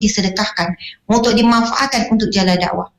disedekahkan, untuk dimanfaatkan untuk jalan dakwah.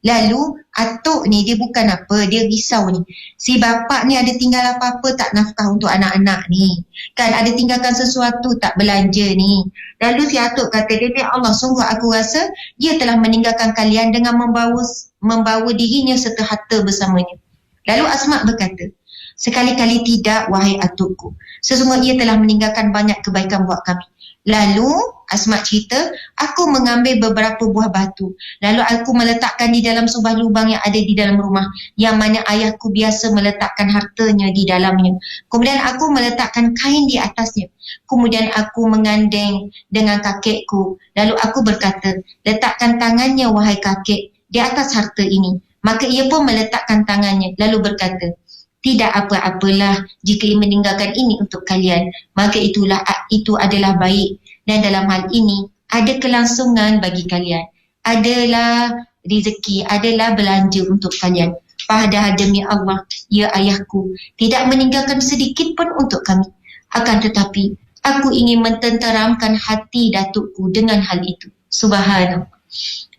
Lalu atuk ni dia bukan apa, dia risau ni. Si bapak ni ada tinggal apa-apa tak nafkah untuk anak-anak ni. Kan ada tinggalkan sesuatu tak belanja ni. Lalu si atuk kata, demi Allah sungguh aku rasa dia telah meninggalkan kalian dengan membawa dirinya serta harta bersamanya. Lalu Asma berkata, sekali-kali tidak wahai atukku. Sesungguhnya ia telah meninggalkan banyak kebaikan buat kami. Lalu Asma cerita, aku mengambil beberapa buah batu. Lalu aku meletakkan di dalam sebuah lubang yang ada di dalam rumah, yang mana ayahku biasa meletakkan hartanya di dalamnya. Kemudian aku meletakkan kain di atasnya. Kemudian aku mengandeng dengan kakekku. Lalu aku berkata, letakkan tangannya wahai kakek di atas harta ini. Maka ia pun meletakkan tangannya. Lalu berkata, tidak apa-apalah jika ia meninggalkan ini untuk kalian. Maka itu adalah baik. Dan dalam hal ini, ada kelangsungan bagi kalian. Adalah rezeki, adalah belanja untuk kalian. Padahal demi Allah, ya ayahku, tidak meninggalkan sedikit pun untuk kami. Akan tetapi, aku ingin mententeramkan hati datukku dengan hal itu. Subhanallah.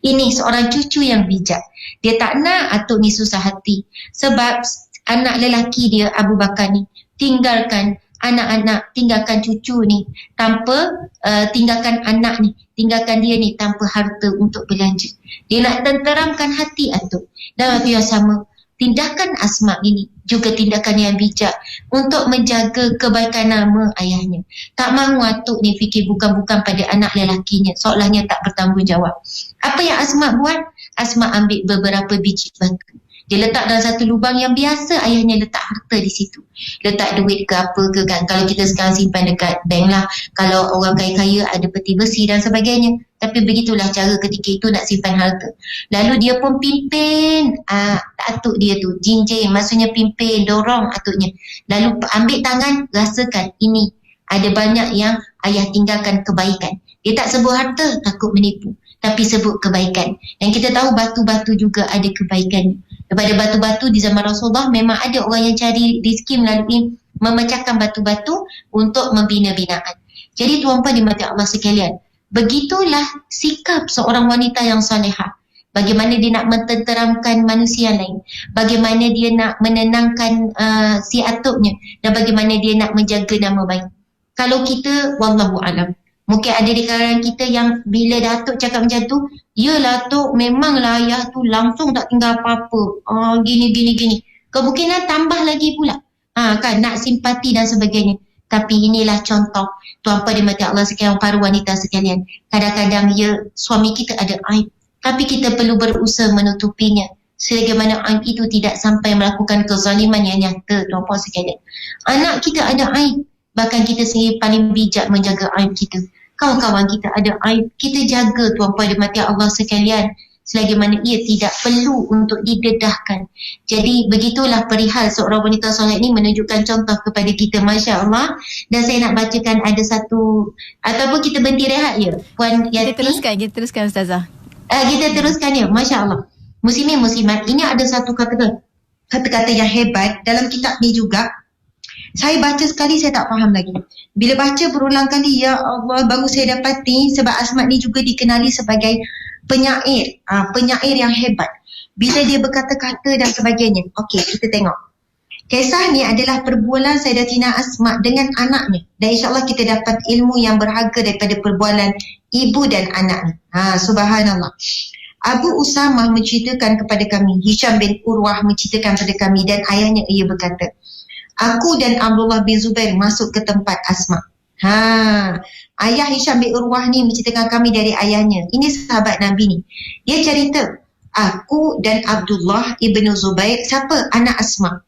Ini seorang cucu yang bijak. Dia tak nak atuk ni susah hati. Sebab anak lelaki dia, Abu Bakar ni, tinggalkan anak-anak, tinggalkan cucu ni tanpa tinggalkan anak ni, tinggalkan dia ni tanpa harta untuk belanja. Dia nak tenteramkan hati atuk. Dan waktu yang sama, tindakan Asma ini juga tindakan yang bijak untuk menjaga kebaikan nama ayahnya. Tak mahu atuk ni fikir bukan-bukan pada anak lelakinya, seolahnya tak bertanggungjawab. Apa yang Asma buat? Asma ambil beberapa biji batu. Dia letak dalam satu lubang yang biasa ayahnya letak harta di situ. Letak duit ke apa ke kan. Kalau kita sekarang simpan dekat bank lah. Kalau orang kaya-kaya ada peti besi dan sebagainya. Tapi begitulah cara ketika itu nak simpan harta. Lalu dia pun pimpin atuk dia tu. Jinjing, maksudnya pimpin, dorong atuknya. Lalu ambil tangan, rasakan ini. Ada banyak yang ayah tinggalkan kebaikan. Dia tak sebut harta, takut menipu. Tapi sebut kebaikan. Dan kita tahu batu-batu juga ada kebaikan. Daripada batu-batu di zaman Rasulullah, memang ada orang yang cari rezeki melalui memecahkan batu-batu untuk membina binaan. Jadi tuan-puan dimati Allah sekalian, begitulah sikap seorang wanita yang salihah. Bagaimana dia nak mententeramkan manusia lain. Bagaimana dia nak menenangkan si atuknya. Dan bagaimana dia nak menjaga nama baik. Kalau kita, wallahu alam, mungkin ada di kalangan kita yang bila datuk cakap macam tu, yalah tok, memanglah ayah tu langsung tak tinggal apa-apa. Gini. Kemungkinan tambah lagi pula. Kan, nak simpati dan sebagainya. Tapi inilah contoh. Tuan-puan dimati Allah sekalian, para wanita sekalian. Kadang-kadang suami kita ada aib. Tapi kita perlu berusaha menutupinya. Sebagaimana aib itu tidak sampai melakukan kezaliman yang nyata, tuan-puan sekalian. Anak kita ada aib. Bahkan kita sendiri paling bijak menjaga aib kita. Kawan-kawan kita ada aib, kita jaga tuan-puan dimati Allah sekalian. Selagi mana ia tidak perlu untuk didedahkan. Jadi begitulah perihal seorang wanita soleh ini menunjukkan contoh kepada kita, Masya Allah. Dan saya nak bacakan ada satu, ataupun kita berhenti rehat ya Puan Yati. Kita teruskan Ustazah. Kita teruskan ya, Masya Allah. Muslimin muslimat, ini ada satu kata-kata yang hebat dalam kitab ni juga. Saya baca sekali saya tak faham lagi. Bila baca berulang kali, ya Allah, baru saya dapati sebab Asma ni juga dikenali sebagai penyair. Penyair yang hebat. Bila dia berkata-kata dan sebagainya. Okey, kita tengok. Kisah ni adalah perbualan Sayyidatina Asma dengan anaknya. Dan insyaAllah kita dapat ilmu yang berharga daripada perbualan ibu dan anak ni. Subhanallah. Abu Usamah menceritakan kepada kami, Hisham bin Urwah menceritakan kepada kami, dan ayahnya ia berkata, aku dan Abdullah bin Zubair masuk ke tempat Asma. Ayah Hisham bin Urwah ni menceritakan kami dari ayahnya. Ini sahabat Nabi ni. Dia cerita, aku dan Abdullah ibn Zubair, siapa? Anak Asma.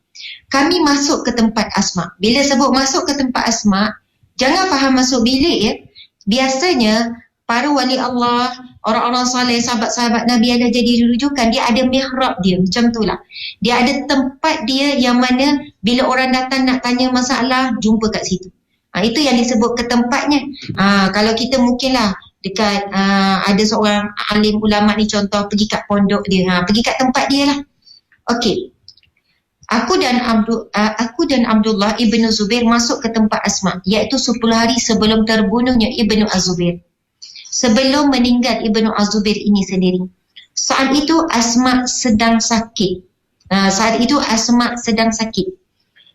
Kami masuk ke tempat Asma. Bila sebut masuk ke tempat Asma, jangan faham masuk bilik ya. Biasanya para wali Allah, orang-orang soleh, sahabat-sahabat Nabi yang dah jadi rujukan, dia ada mihrab dia, macam tu lah. Dia ada tempat dia yang mana bila orang datang nak tanya masalah, jumpa kat situ. Itu yang disebut ke tempatnya. Kalau kita mungkinlah dekat ada seorang alim ulama ni, contoh pergi kat pondok dia, pergi kat tempat dia lah. Okey. Aku dan Abdullah ibn Zubair masuk ke tempat Asma, iaitu 10 hari sebelum terbunuhnya Ibnu Az-Zubair. sebelum meninggal Ibnu Az-Zubair ini sendiri. Saat itu Asma sedang sakit.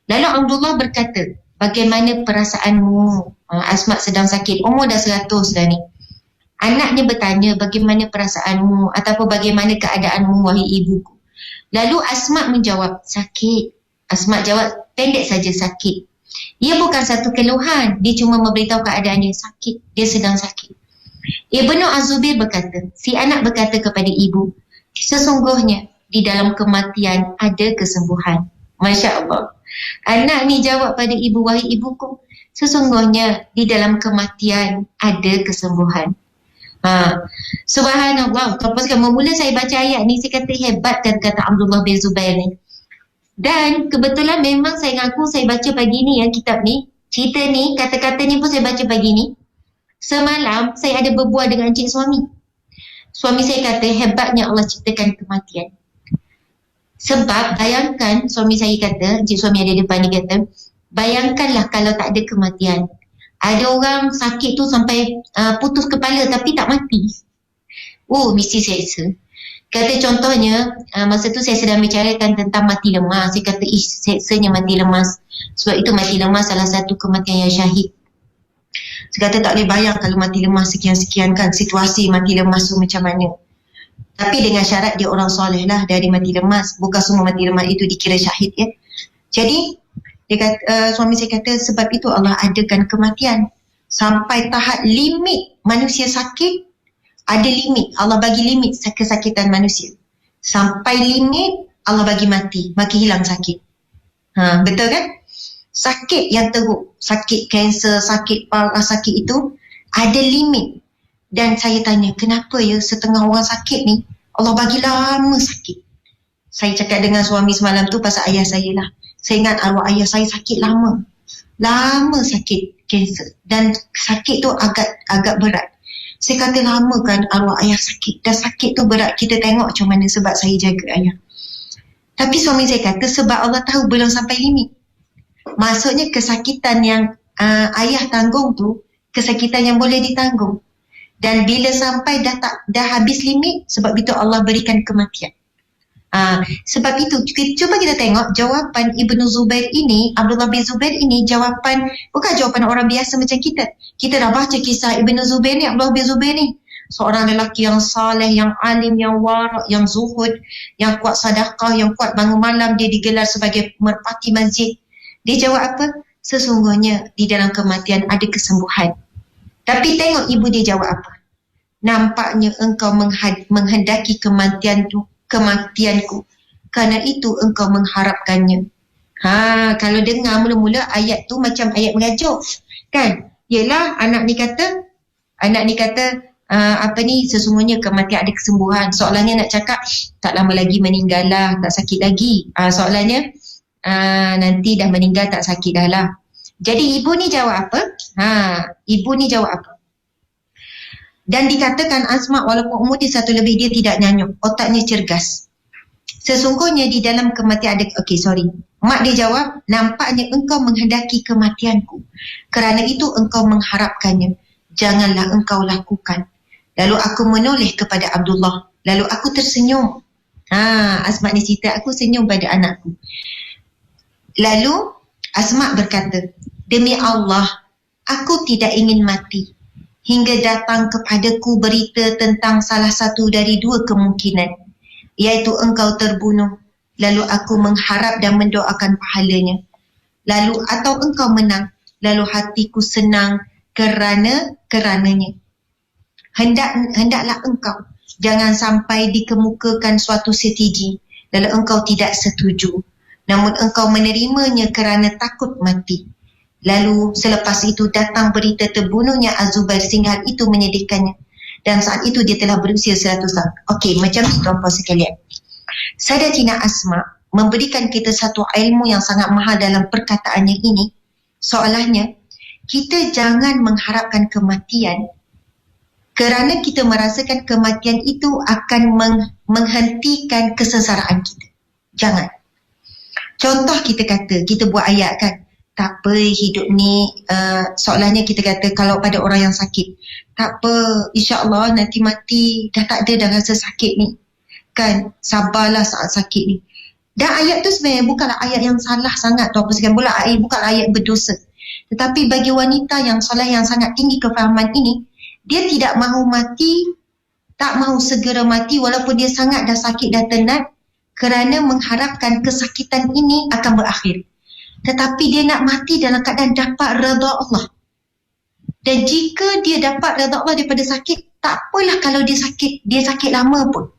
Lalu Abdullah berkata, bagaimana perasaanmu? Asma sedang sakit, umur dah 100 dah ni. Anaknya bertanya, bagaimana perasaanmu ataupun bagaimana keadaanmu wahai ibuku? Lalu Asma menjawab, sakit. Asma jawab, pendek saja sakit. Ia bukan satu keluhan, dia cuma memberitahu keadaannya sakit, dia sedang sakit. Ibnu Az-Zubair berkata, si anak berkata kepada ibu, sesungguhnya di dalam kematian ada kesembuhan. Masya Allah. Anak ni jawab pada ibu, wahai ibuku, sesungguhnya di dalam kematian ada kesembuhan. Subhanallah. Mula saya baca ayat ni, saya kata hebat kata Abdullah bin Zubair ni. Dan kebetulan memang saya ngaku saya baca pagi ni kitab ni, cerita ni, kata-kata ni pun saya baca pagi ni. Semalam saya ada berbual dengan encik suami. Suami saya kata hebatnya Allah ciptakan kematian. Sebab bayangkan, suami saya kata, encik suami ada depan ni kata, bayangkanlah kalau tak ada kematian. Ada orang sakit tu sampai putus kepala tapi tak mati. Mesti seksa. Kata contohnya, masa tu saya sedang bicarakan tentang mati lemas. Saya kata, seksanya mati lemas. Sebab itu mati lemas salah satu kematian yang syahid. Saya kata tak boleh bayang kalau mati lemas sekian-sekian kan. Situasi mati lemas tu macam mana. Tapi dengan syarat dia orang soleh lah dari mati lemas. Bukan semua mati lemas itu dikira syahid ya. Jadi, dia kata, suami saya kata sebab itu Allah adakan kematian. Sampai tahap limit manusia sakit, ada limit. Allah bagi limit kesakitan manusia. Sampai limit Allah bagi mati, maki hilang sakit. Betul kan? Sakit yang teruk, sakit kanser, sakit parah, sakit itu ada limit. Dan saya tanya, kenapa ya setengah orang sakit ni Allah bagi lama sakit? Saya cakap dengan suami semalam tu pasal ayah saya lah. Saya ingat arwah ayah saya sakit lama. Lama sakit kanser. Dan sakit tu agak berat. Saya kata lama kan arwah ayah sakit. Dan sakit tu berat. Kita tengok macam mana sebab saya jaga ayah. Tapi suami saya kata sebab Allah tahu belum sampai limit. Maksudnya kesakitan yang ayah tanggung tu, kesakitan yang boleh ditanggung. Dan bila sampai dah habis limit, sebab itu Allah berikan kematian. Sebab itu cuba kita tengok jawapan Ibnu Zubair ini, Abdullah bin Zubair ini, bukan jawapan orang biasa macam kita. Kita dah baca kisah Ibnu Zubair ni, Abdullah bin Zubair ni, seorang lelaki yang saleh, yang alim, yang warak, yang zuhud, yang kuat sedekah, yang kuat bangun malam. Dia digelar sebagai merpati masjid. Dia jawab apa? Sesungguhnya di dalam kematian ada kesembuhan. Tapi tengok ibu dia jawab apa? Nampaknya engkau menghendaki kematianku, kerana itu engkau mengharapkannya. Kalau dengar mula-mula ayat tu macam ayat mengajuk kan. Yelah anak ni kata sesungguhnya kematian ada kesembuhan. Soalannya nak cakap tak lama lagi meninggal lah, tak sakit lagi. Soalannya nanti dah meninggal tak sakit dah lah. Jadi ibu ni jawab apa? Dan dikatakan Asma walaupun umur dia 1 lebih, dia tidak nyanyuk, otaknya cergas. Sesungguhnya di dalam kematian ada, mak dia jawab, nampaknya engkau menghendaki kematianku, kerana itu engkau mengharapkannya. Janganlah engkau lakukan. Lalu aku menoleh kepada Abdullah, lalu aku tersenyum. Asma ni cerita, aku senyum pada anakku. Lalu Asma berkata, demi Allah, aku tidak ingin mati hingga datang kepadaku berita tentang salah satu dari 2 kemungkinan, iaitu engkau terbunuh, lalu aku mengharap dan mendoakan pahalanya, lalu atau engkau menang, lalu hatiku senang kerananya. Hendaklah engkau jangan sampai dikemukakan suatu strategi lalu engkau tidak setuju, namun engkau menerimanya kerana takut mati. Lalu selepas itu datang berita terbunuhnya Az-Zubair sehingga itu menyedihkannya. Dan saat itu dia telah berusia 100 tahun. Macam itu tuan-tuan sekalian. Sayyidatina Asma memberikan kita satu ilmu yang sangat mahal dalam perkataannya ini. Soalannya, kita jangan mengharapkan kematian kerana kita merasakan kematian itu akan menghentikan kesengsaraan kita. Jangan. Contoh kita buat ayat kan. tak apa hidup ni seolahnya kita kata kalau pada orang yang sakit, tak apa, insya-Allah nanti mati dah tak ada dah rasa sakit ni. Kan, sabarlah saat sakit ni. Dan ayat tu sebenarnya bukanlah ayat yang salah sangat tu apa sekian pula, bukanlah ayat berdosa. Tetapi bagi wanita yang soleh yang sangat tinggi kefahaman ini, dia tidak mahu mati, tak mahu segera mati walaupun dia sangat dah sakit dah tenat, kerana mengharapkan kesakitan ini akan berakhir. Tetapi dia nak mati dalam keadaan dapat redha Allah. Dan jika dia dapat redha Allah daripada sakit, tak apalah kalau dia sakit lama pun.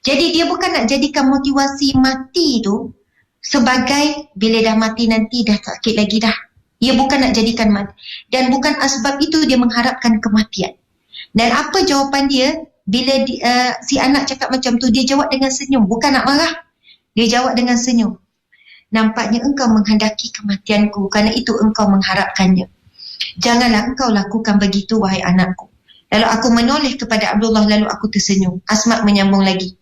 Jadi dia bukan nak jadikan motivasi mati tu sebagai bila dah mati nanti dah sakit lagi dah. Dia bukan nak jadikan mati. Dan bukan sebab itu dia mengharapkan kematian. Dan apa jawapan dia bila si anak cakap macam tu, dia jawab dengan senyum, bukan nak marah. Dia jawab dengan senyum. Nampaknya engkau menghendaki kematianku, kerana itu engkau mengharapkannya. Janganlah engkau lakukan begitu, wahai anakku. Lalu aku menoleh kepada Abdullah, lalu aku tersenyum. Asma menyambung lagi.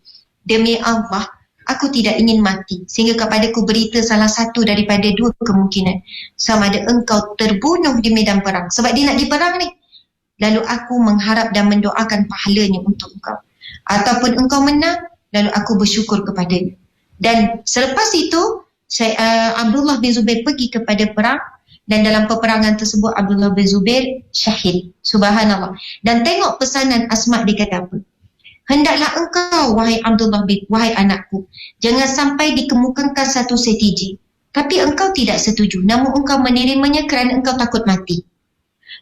Demi Allah, aku tidak ingin mati, sehingga kepadaku berita salah satu daripada dua kemungkinan. Sama ada engkau terbunuh di medan perang, sebab dia nak pergi perang ni. Lalu aku mengharap dan mendoakan pahalanya untuk engkau. Ataupun engkau menang, lalu aku bersyukur kepadanya. Dan selepas itu, Abdullah bin Zubair pergi kepada perang, dan dalam peperangan tersebut Abdullah bin Zubair syahid. Subhanallah. Dan tengok pesanan Asma, dia kata apa? Hendaklah engkau, wahai Abdullah bin, wahai anakku, jangan sampai dikemukakan satu strategi, tapi engkau tidak setuju, namun engkau menerimanya kerana engkau takut mati.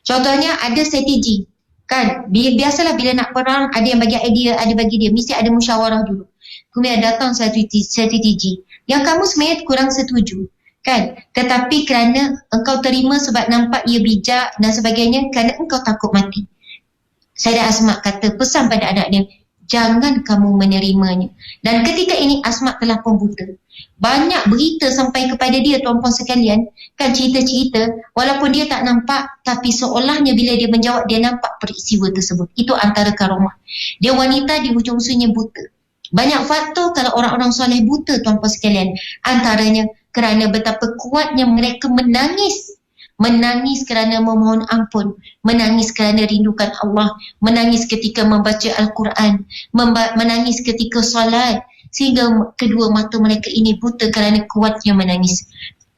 Contohnya ada strategi, kan? Biasalah bila nak perang, ada yang bagi idea, ada bagi dia, mesti ada musyawarah dulu. Kemudian datang strategi yang kamu sebenarnya kurang setuju, kan? Tetapi kerana engkau terima sebab nampak ia bijak dan sebagainya, kerana engkau takut mati. Sayyidah Asma kata, pesan pada anak dia, jangan kamu menerimanya. Dan ketika ini Asma telah pun buta. Banyak berita sampai kepada dia, tuan-puan sekalian, kan, cerita-cerita, walaupun dia tak nampak, tapi seolahnya bila dia menjawab, dia nampak peristiwa tersebut. Itu antara karomah. Dia wanita di hujung usianya buta. Banyak faktor kalau orang-orang soleh buta, tuan-puan sekalian. Antaranya kerana betapa kuatnya mereka menangis. Menangis kerana memohon ampun. Menangis kerana rindukan Allah. Menangis ketika membaca Al-Quran. Menangis ketika solat. Sehingga kedua mata mereka ini buta kerana kuatnya menangis.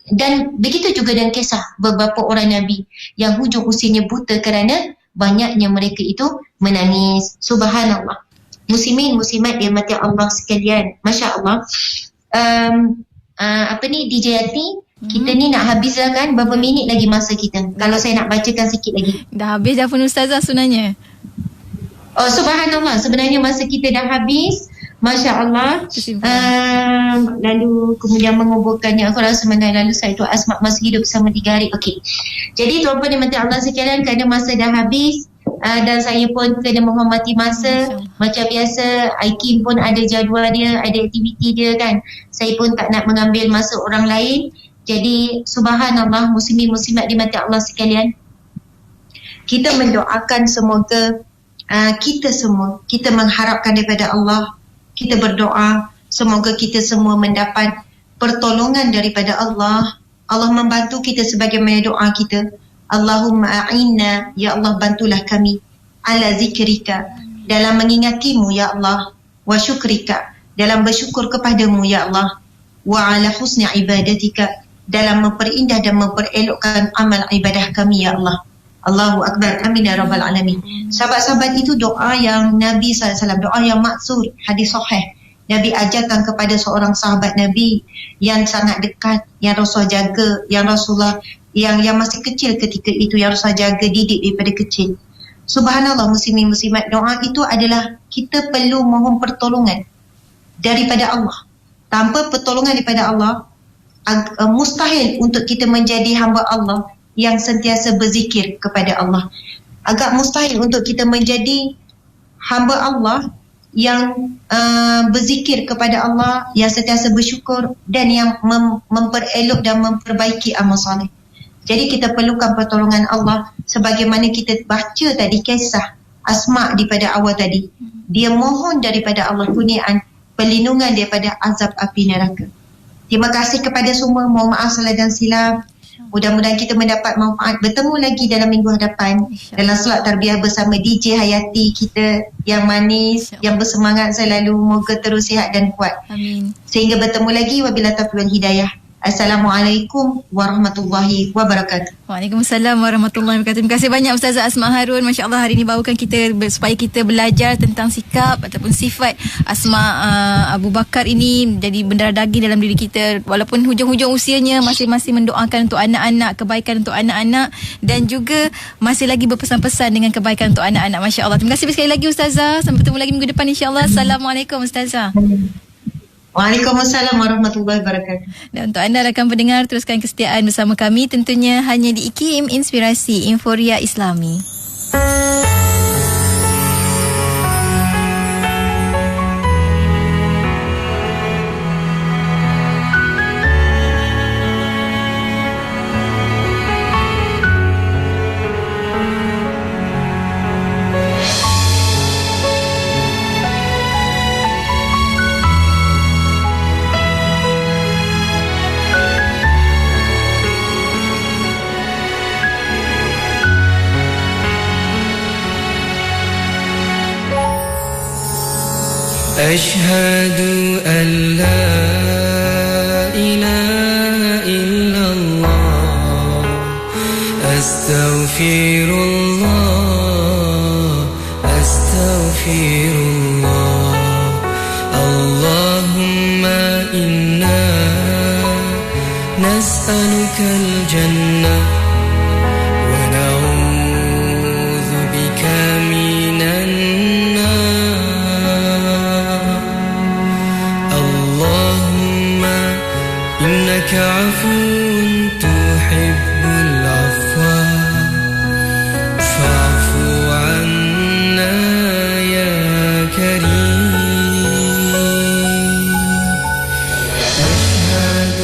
Dan begitu juga dengan kisah beberapa orang Nabi yang hujung usianya buta kerana banyaknya mereka itu menangis. Subhanallah. Muslimin, muslimat dirahmati Allah sekalian. Masya Allah. DJ Yati, kita ni nak habis dah kan? Berapa minit lagi masa kita? Kalau saya nak bacakan sikit lagi. Dah habis dah pun Ustazah sebenarnya. Oh, subhanallah. Sebenarnya masa kita dah habis. Masya Allah. Lalu kemudian menguburkannya. Aku rasa mana lalu saya tu Asma masih hidup sama 3 hari. Okey. Jadi tuan-puan dirahmati Allah sekalian, kerana masa dah habis. Dan saya pun kena menghormati masa. Macam biasa, Aikim pun ada jadual dia, ada aktiviti dia kan. Saya pun tak nak mengambil masa orang lain. Jadi subhanallah, muslimin muslimat dirahmati Allah sekalian, kita mendoakan semoga kita mengharapkan daripada Allah, kita berdoa semoga kita semua mendapat pertolongan daripada Allah. Allah membantu kita sebagaimana doa kita. Allahumma a'inna, ya Allah bantulah kami, ala zikrika, dalam mengingatimu ya Allah, wa syukrika, dalam bersyukur kepadamu ya Allah, wa ala husni ibadatika, dalam memperindah dan memperelokkan amal ibadah kami ya Allah. Allahu Akbar, amin ya rabbal alamin. Sahabat-sahabat, itu doa yang Nabi SAW, doa yang maksur, hadis sahih. Nabi ajarkan kepada seorang sahabat Nabi yang sangat dekat, yang Rasulullah jaga, yang Rasulullah yang masih kecil ketika itu, yang Rasulullah jaga, didik daripada kecil. Subhanallah, muslimin muslimat, doa itu adalah kita perlu mohon pertolongan daripada Allah. Tanpa pertolongan daripada Allah, mustahil untuk kita menjadi hamba Allah yang sentiasa berzikir kepada Allah. Agak mustahil untuk kita menjadi hamba Allah yang berzikir kepada Allah, yang sentiasa bersyukur dan yang memperelok dan memperbaiki amal soleh. Jadi kita perlukan pertolongan Allah, sebagaimana kita baca tadi kisah Asma daripada awal tadi. Dia mohon daripada Allah kurniaan perlindungan daripada azab api neraka. Terima kasih kepada semua. Mohon maaf salah dan silap. Mudah-mudahan kita mendapat manfaat. Bertemu lagi dalam minggu hadapan dalam solat tarbiyah bersama DJ Hayati kita yang manis, yang bersemangat selalu. Moga terus sihat dan kuat. Amin. Sehingga bertemu lagi. Wabillahi taufiq wal hidayah. Assalamualaikum warahmatullahi wabarakatuh. Waalaikumsalam warahmatullahi wabarakatuh. Terima kasih banyak Ustazah Asma Harun. Masya Allah, hari ini bawakan kita supaya kita belajar tentang sikap ataupun sifat Asma Abu Bakar ini jadi bendera daging dalam diri kita. Walaupun hujung-hujung usianya masing-masing mendoakan untuk anak-anak, kebaikan untuk anak-anak, dan juga masih lagi berpesan-pesan dengan kebaikan untuk anak-anak. Masya Allah. Terima kasih sekali lagi Ustazah. Sampai bertemu lagi minggu depan insya-Allah. Assalamualaikum Ustazah. Waalaikumsalam warahmatullahi wabarakatuh. Dan untuk anda rakan pendengar, teruskan kesetiaan bersama kami tentunya hanya di IKIM Inspirasi Inforia Islami. أشهد أن لا إله إلا الله أستغفر الله أستغفر الله اللهم إنا نسألك الجنة ونعوذ بك من إنك عفو تحب العفو فاعف عنا يا كريم أشهد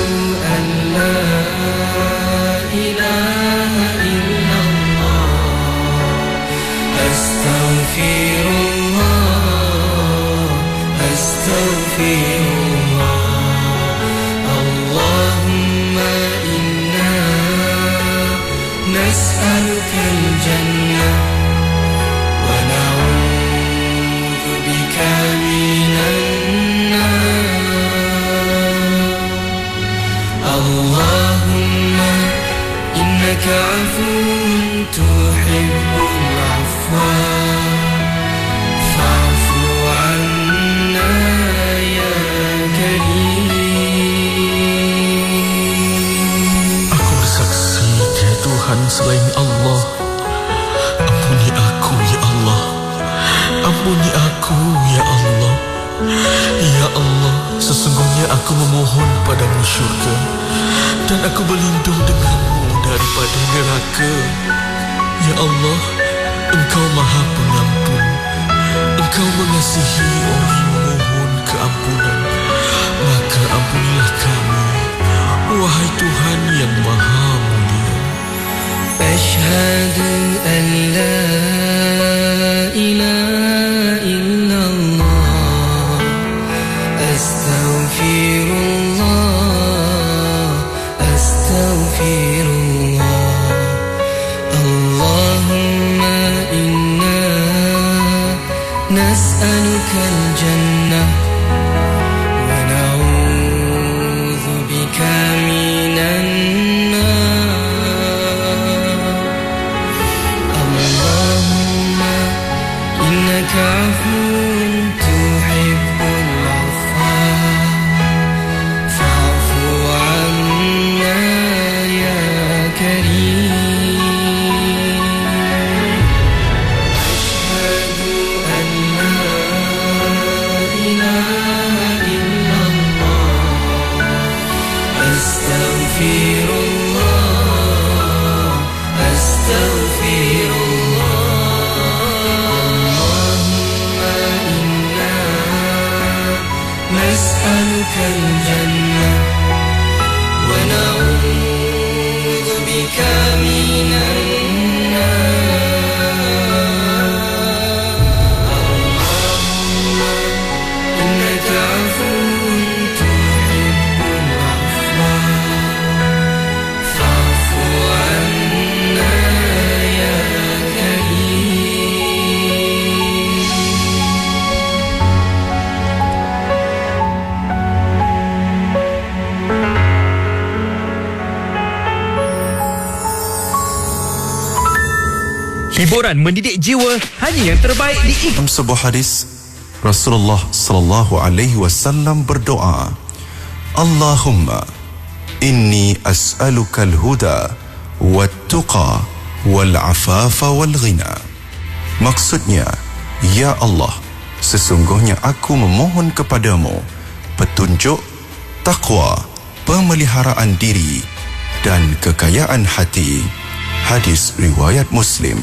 أن لا إله إلا الله أستغفر الله أستغفر نسألك الجنة ونعوذ بك من النار اللهم إنك عفو تحب العفو فاعف عنا يا كريم. Aku bersaksi tiada Tuhan selain Allah. Ampuni aku ya Allah. Ampuni aku ya Allah. Ya Allah, sesungguhnya aku memohon padamu syurga, dan aku berlindung denganmu daripada neraka. Ya Allah, Engkau Maha Pengampun. Engkau mengasihi orang memohon keampunan. Maka ampunilah kami, wahai Tuhan yang Maha Mulia. أشهد أن لا إله إلا الله أستغفر الله أستغفر الله اللهم إنا نسألك الجنة ونعوذ بك من إنك عفو تحب العفو فاعف عنا يا كريم أشهد أن لا إله إلا الله أستغفر الله أستغفر نسألك الجنة ونعوذ بك من النار اللهم إنك عفو تحب العفو Hiburan mendidik jiwa hanya yang terbaik di IKIM. Dalam sebuah hadis, Rasulullah sallallahu alaihi wasallam berdoa, Allahumma inni as'alukal huda wat tuqa wal afafa wal ghina. Maksudnya, ya Allah, sesungguhnya aku memohon kepadamu petunjuk, takwa, pemeliharaan diri dan kekayaan hati. Hadis riwayat Muslim.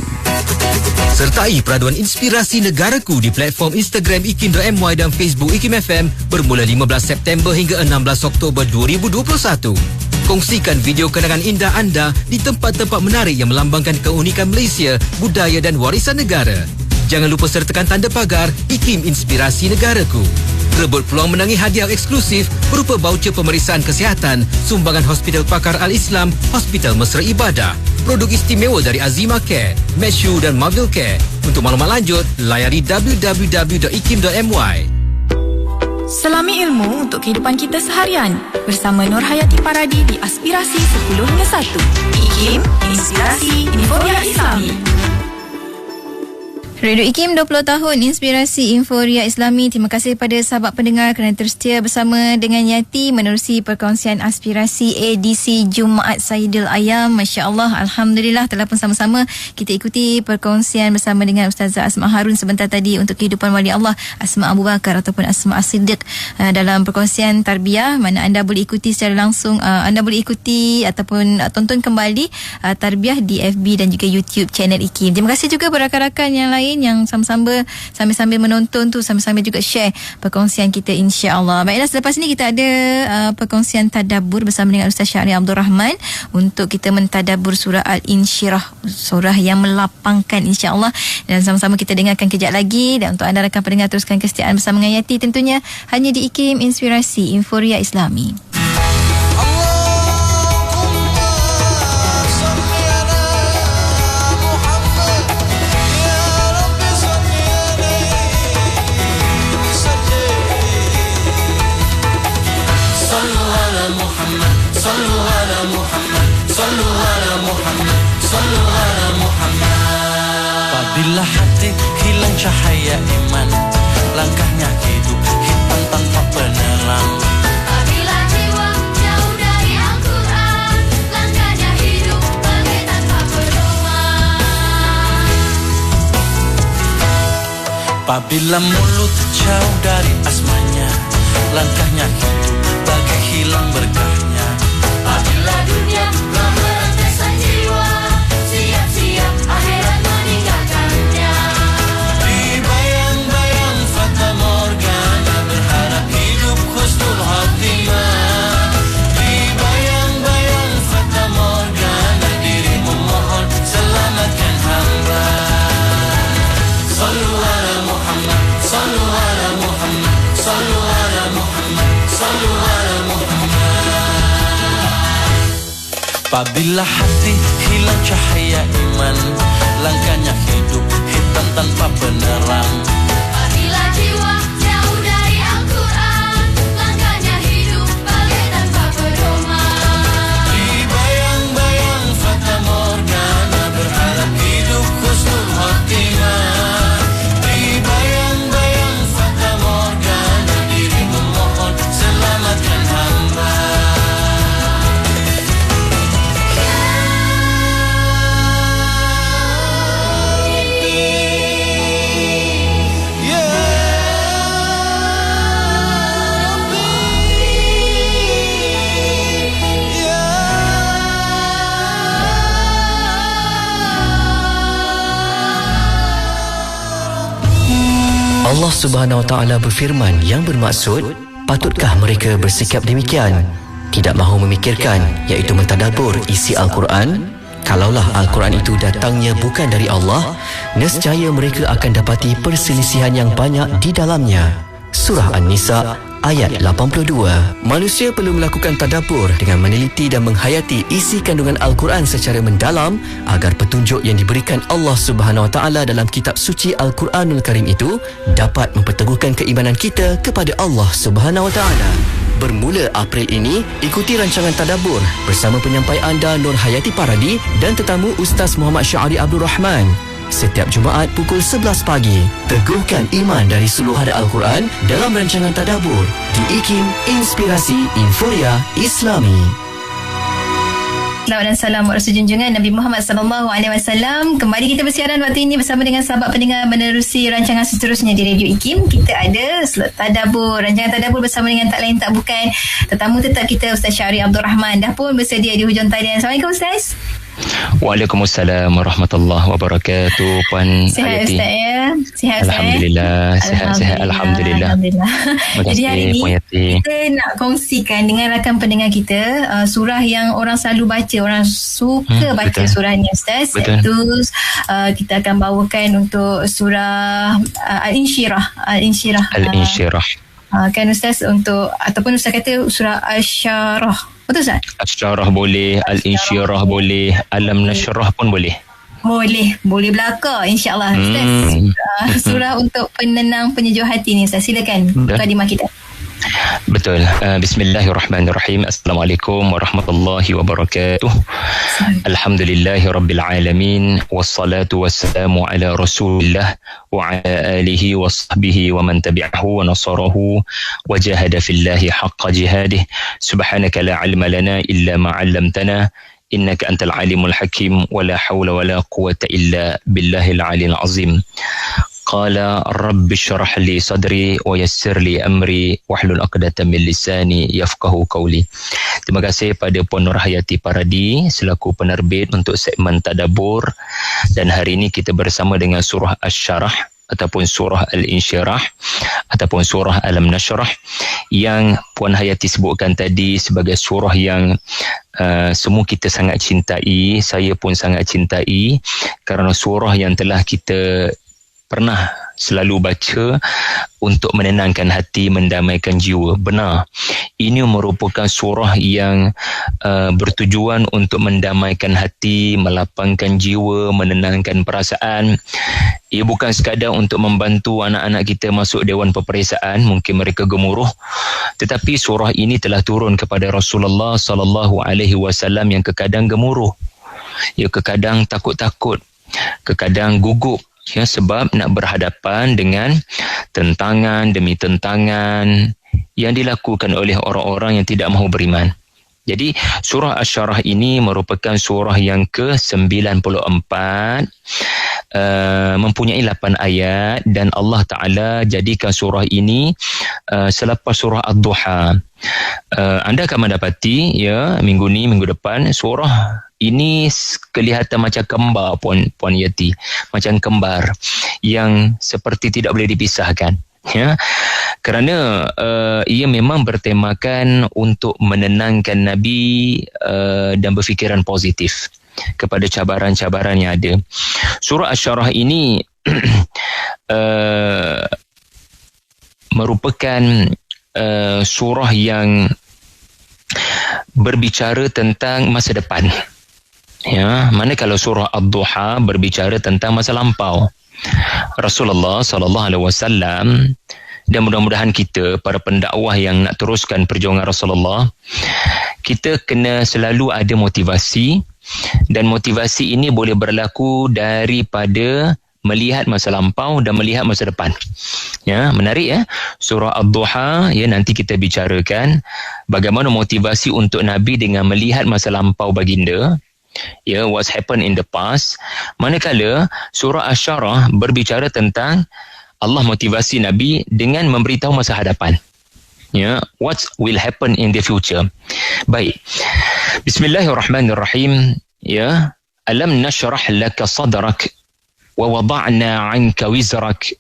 Sertai peraduan inspirasi negaraku di platform Instagram IKIM.my dan Facebook IKIM FM bermula 15 September hingga 16 Oktober 2021. Kongsikan video kenangan indah anda di tempat-tempat menarik yang melambangkan keunikan Malaysia, budaya dan warisan negara. Jangan lupa sertakan tanda pagar IKIM Inspirasi Negaraku. Rebut peluang menangi hadiah eksklusif berupa baucer pemeriksaan kesihatan, sumbangan Hospital Pakar Al-Islam, Hospital Mesra Ibadah, produk istimewa dari Azima Care, Meshu dan Marvel Care. Untuk maklumat lanjut, layari www.ikim.my. Selami ilmu untuk kehidupan kita seharian bersama Nur Hayati Paradi di Aspirasi 10 hingga 1. IKIM, Inspirasi Inforia Islami. Radio IKIM 20 tahun Inspirasi Inforia Islami. Terima kasih kepada sahabat pendengar kerana terus setia bersama dengan Yati menerusi perkongsian aspirasi ADC Jumaat Saidul Ayam. Masya Allah, Alhamdulillah telah pun sama-sama kita ikuti perkongsian bersama dengan Ustazah Asma Harun sebentar tadi untuk kehidupan wali Allah Asma Abu Bakar ataupun Asma As-Siddiq dalam perkongsian tarbiyah, mana anda boleh ikuti secara langsung, anda boleh ikuti ataupun tonton kembali tarbiyah di FB dan juga YouTube channel IKIM. Terima kasih juga kepada rakan-rakan yang lain yang sama-sama sambil menonton tu, sambil juga share perkongsian kita, insya-Allah. Baiklah, selepas ini kita ada perkongsian tadabbur bersama dengan Ustaz Syahri Abdul Rahman untuk kita mentadabbur surah Al-Insyirah, surah yang melapangkan, insya-Allah. Dan sama-sama kita dengarkan kejap lagi. Dan untuk anda rakan pendengar, teruskan kesetiaan bersama dengan Yati tentunya hanya di IKIM Inspirasi Inforia Islami. Apabila hati hilang cahaya iman, langkahnya hidup hitam tanpa penerang. Apabila jiwa jauh dari Al-Quran, langkahnya hidup bagai tanpa pedoman. Apabila mulut jauh dari asmanya, langkahnya hidup bagai hilang berkahnya. Apabila dunia telah merantai jiwa, siap-siap akhirat meninggalkannya. Di bayang-bayang fata morgana, berharap hidup husnul khatimah. Di bayang-bayang fata morgana, dirimu mohon selamatkan hamba. Sallu ala Muhammad, sallu ala Muhammad, sallu ala Muhammad, sallu ala Muhammad. Apabila hati hilang cahaya iman, langkahnya hidup hitam tanpa penerang. Apabila jiwa jauh dari Al-Quran, langkahnya hidup bagai tanpa pedoman. Di bayang-bayang fata morgana, berharap hidup husnul khatimah. Di bayang-bayang fata morgana, dirimu mohon selamatkan hamba. Allah Subhanahu Wa Taala berfirman yang bermaksud, patutkah mereka bersikap demikian, tidak mahu memikirkan, iaitu mentadabbur isi Al-Quran? Kalaulah Al-Quran itu datangnya bukan dari Allah, nescaya mereka akan dapati perselisihan yang banyak di dalamnya. Surah An-Nisa ayat 82. Manusia perlu melakukan tadabbur dengan meneliti dan menghayati isi kandungan Al-Quran secara mendalam agar petunjuk yang diberikan Allah Subhanahu Wa Taala dalam kitab suci Al-Quranul Karim itu dapat memperteguhkan keimanan kita kepada Allah Subhanahu Wa Taala. Bermula April ini, ikuti rancangan tadabbur bersama penyampai anda Nur Hayati Paradi dan tetamu Ustaz Muhammad Syahri Abdul Rahman. Setiap Jumaat pukul 11 pagi, teguhkan iman dari suluh hada Al-Quran dalam rancangan Tadabbur di IKIM Inspirasi Inforia Islami. Salawat dan salam buat Rasul junjungan Nabi Muhammad SAW. Kembali kita bersiaran waktu ini bersama dengan sahabat pendengar menerusi rancangan seterusnya di Radio IKIM. Kita ada slot Tadabbur. Rancangan Tadabbur bersama dengan tak lain tak bukan tetamu tetap kita, Ustaz Syahri Abdul Rahman. Dah pun bersedia di hujung talian. Assalamualaikum Ustaz. Waalaikumsalam warahmatullahi wabarakatuh. Puan Sihat Ayati. Ustaz ya? Sihat Ustaz. Alhamdulillah. Sihat-sihat. Alhamdulillah. Jadi hari ini Puan Yati. kita nak kongsikan dengan rakan pendengar kita surah yang orang selalu baca, orang suka baca betul. surah ni Ustaz. Betul. Iaitu kita akan bawakan untuk surah Al-Insyirah. Al-Insyirah. Kan Ustaz, untuk ataupun Ustaz kata surah Al-Syarah. Betul Ustaz? Al-Syarah boleh, Al-Insyirah boleh, Alam Nashrah pun boleh. Boleh belaka insya-Allah Ustaz. Surah untuk penenang penyejuk hati ni Ustaz. Silakan mukadimah kita. Betul. Bismillahirrahmanirrahim. Assalamualaikum warahmatullahi wabarakatuh. Alhamdulillahi rabbil alamin. Wassalatu wassalamu ala rasulillah wa ala alihi wa sahbihi wa man tabi'ahu wa nasarahu wa jahada fillahi haqqa jihadih. Subhanaka la ilma lana illa ma 'allamtana. Innaka antal alimul hakim. Wa la hawla wa la quwwata illa billahil aliyil azim. Qala rabbi syrah li sadri wa yassir li amri wahlul 'uqdatam min lisani yafqahu qawli. Terima kasih pada Puan Nur Hayati Paradi selaku penerbit untuk segmen Tadabbur, dan hari ini kita bersama dengan surah Asy-Syarah ataupun surah Al-Insyirah ataupun surah Alam Nashrah yang Puan Hayati sebutkan tadi sebagai surah yang semua kita sangat cintai. Saya pun sangat cintai kerana surah yang telah kita pernah selalu baca untuk menenangkan hati, mendamaikan jiwa. Benar, ini merupakan surah yang bertujuan untuk mendamaikan hati, melapangkan jiwa, menenangkan perasaan. Ia bukan sekadar untuk membantu anak-anak kita masuk Dewan Peperiksaan, mungkin mereka gemuruh, tetapi surah ini telah turun kepada Rasulullah SAW yang kekadang gemuruh, ya, kekadang takut-takut, kekadang gugup, ya, sebab nak berhadapan dengan tentangan demi tentangan yang dilakukan oleh orang-orang yang tidak mahu beriman. Jadi surah Asy-Syarah ini merupakan surah yang ke-94, mempunyai 8 ayat, dan Allah Ta'ala jadikan surah ini selepas surah Ad-Duha. Anda akan mendapati, ya, minggu ni, minggu depan, surah ini kelihatan macam kembar, Puan Yati, macam kembar yang seperti tidak boleh dipisahkan, ya, kerana ia memang bertemakan untuk menenangkan Nabi dan berfikiran positif kepada cabaran-cabaran yang ada. Surah Asy-Syarah ini merupakan surah yang berbicara tentang masa depan. Ya, mana kalau surah Ad-Duha berbicara tentang masa lampau. Rasulullah SAW, dan mudah-mudahan kita para pendakwah yang nak teruskan perjuangan Rasulullah, kita kena selalu ada motivasi, dan motivasi ini boleh berlaku daripada melihat masa lampau dan melihat masa depan. Ya, menarik, ya. Surah Ad-Duha, ya, nanti kita bicarakan bagaimana motivasi untuk Nabi dengan melihat masa lampau baginda, ya, what's happened in the past. Manakala surah Asy-Syarah berbicara tentang Allah motivasi Nabi dengan memberitahu masa hadapan, ya, what will happen in the future. Baik, Bismillahirrahmanirrahim. Ya, alam nashrah laka sadrak wa wada'na 'anka wizrak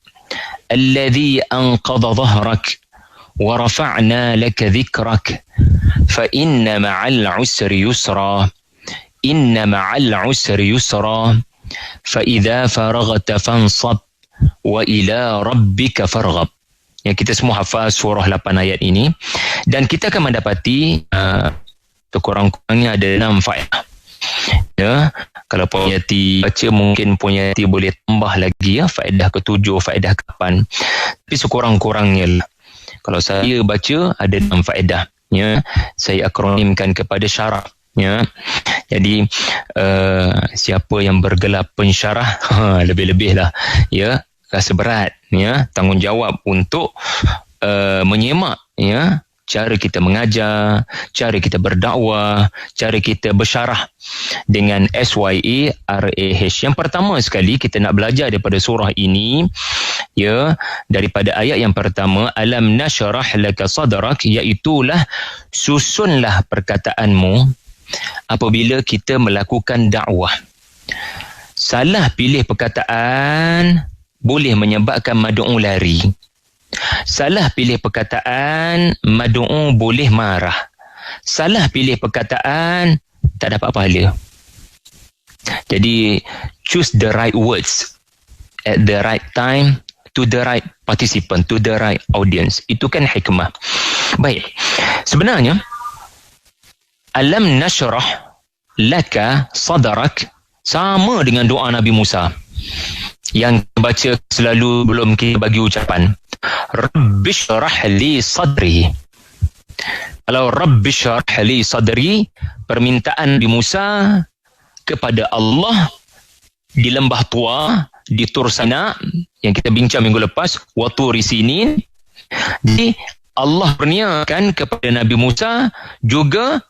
alladhi anqadha dhahrak wa rafa'na laka dhikrak fa inna ma'al 'usri yusra inna ma'al 'usri yusra fa idza faraghta fansab wa ila rabbika farghab. Ya, kita semua hafal surah 8 ayat ini, dan kita akan mendapati kurang-kurangnya ada 6 faedah. Ya, kalau Puan Yati baca, mungkin Puan Yati boleh tambah lagi, ya, faedah ke-7, faedah ke-8. Tapi sekurang-kurangnya lah, kalau saya baca ada 6 faedah. Ya, saya akronimkan kepada syarat. Ya, Jadi siapa yang bergelar pensyarah lebih-lebih lah ya, rasa berat ya, tanggungjawab untuk menyemak ya cara kita mengajar, cara kita berdakwah, cara kita bersyarah dengan SYARAH. Yang pertama sekali kita nak belajar daripada surah ini ya, daripada ayat yang pertama, alam nashrah laka sadrak, iaitulah susunlah perkataanmu apabila kita melakukan dakwah. Salah pilih perkataan boleh menyebabkan mad'u lari. Salah pilih perkataan, mad'u boleh marah. Salah pilih perkataan, tak dapat pahala. Jadi, choose the right words at the right time to the right participant, to the right audience. Itu kan hikmah. Baik. Sebenarnya, alam nashrah laka sadrak sama dengan doa Nabi Musa yang baca selalu belum kita bagi ucapan. Rabbi syrah li sadri. Kalau Rabbi syrah li sadri, permintaan Nabi Musa kepada Allah di lembah Tua, di Tur Sana yang kita bincang minggu lepas, wa turi sinin. Jadi Allah kurniakan kepada Nabi Musa juga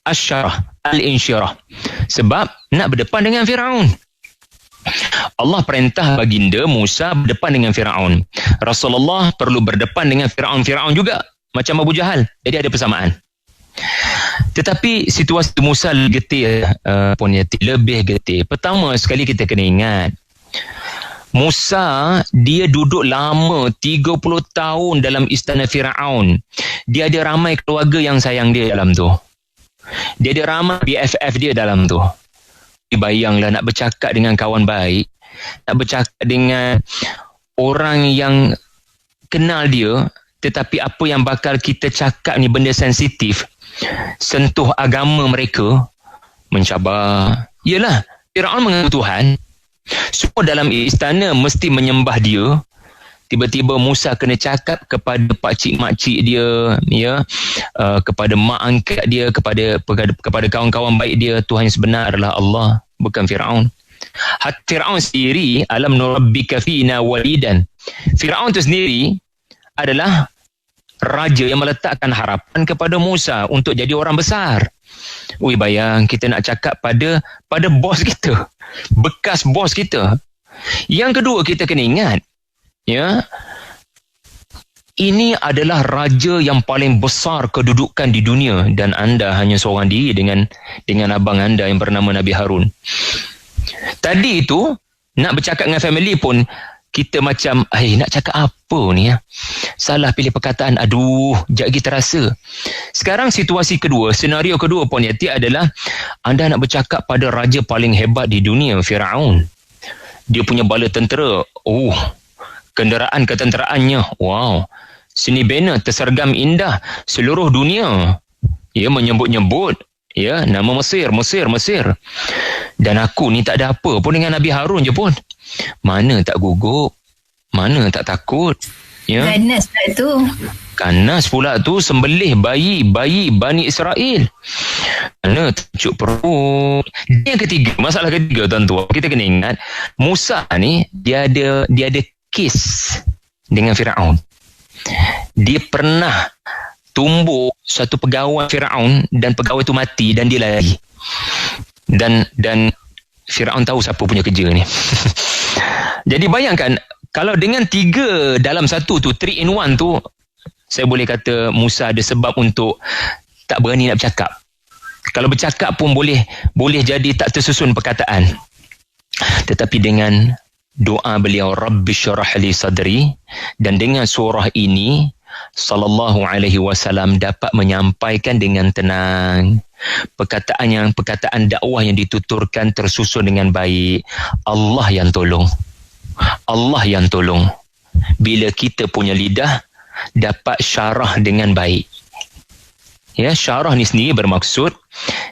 asyarah, al-insyirah, sebab nak berdepan dengan Firaun. Allah perintah baginda Musa berdepan dengan Firaun. Rasulullah perlu berdepan dengan Firaun juga, macam Abu Jahal. Jadi ada persamaan. Tetapi situasi Musa getir, lebih getir. Pertama sekali kita kena ingat, Musa dia duduk lama 30 tahun dalam istana Firaun. Dia ada ramai keluarga yang sayang dia dalam tu. Dia ada ramai BFF dia dalam tu. Bayanglah nak bercakap dengan kawan baik, nak bercakap dengan orang yang kenal dia, tetapi apa yang bakal kita cakap ni benda sensitif, sentuh agama mereka, mencabar. Yelah, Firaun mengaku Tuhan, semua dalam istana mesti menyembah dia. Tiba-tiba Musa kena cakap kepada pakcik-makcik dia, ya, kepada mak angkat dia, kepada kawan-kawan baik dia, Tuhan yang sebenar adalah Allah, bukan Firaun. Firaun sendiri, alam nurabbika fina walidan. Firaun tu sendiri adalah raja yang meletakkan harapan kepada Musa untuk jadi orang besar. Ui, bayang kita nak cakap pada bos kita, bekas bos kita. Yang kedua kita kena ingat, ya, ini adalah raja yang paling besar kedudukan di dunia dan anda hanya seorang diri dengan abang anda yang bernama Nabi Harun. Tadi itu nak bercakap dengan family pun kita macam nak cakap apa ni ya? Salah pilih perkataan, aduh, jap lagi terasa. Sekarang situasi kedua, senario kedua Puan Yati adalah anda nak bercakap pada raja paling hebat di dunia, Firaun. Dia punya bala tentera, kenderaan ketenteraannya, wow, seni bena tersergam indah seluruh dunia. Ya, menyebut-nyebut, ya, nama Mesir. Dan aku ni tak ada apa pun dengan Nabi Harun je pun. Mana tak gugup, mana tak takut. Ya. Ganas pula tu. Ganas pula tu sembelih bayi Bani Israel. Mana tercuk perut. Yang ketiga, masalah ketiga tuan-tuan, kita kena ingat Musa ni dia ada kes dengan Firaun. Dia pernah tumbuk satu pegawai Firaun dan pegawai tu mati dan dia lari. Dan Firaun tahu siapa punya kerja ni. Jadi bayangkan kalau dengan 3 dalam 1 tu, 3 in 1 tu, saya boleh kata Musa ada sebab untuk tak berani nak bercakap. Kalau bercakap pun boleh jadi tak tersusun perkataan. Tetapi dengan doa beliau Rabbi syrah li sadri, dan dengan surah ini sallallahu alaihi wasallam dapat menyampaikan dengan tenang perkataan dakwah yang dituturkan tersusun dengan baik. Allah yang tolong bila kita punya lidah dapat syarah dengan baik. Ya, syarah ni sendiri bermaksud,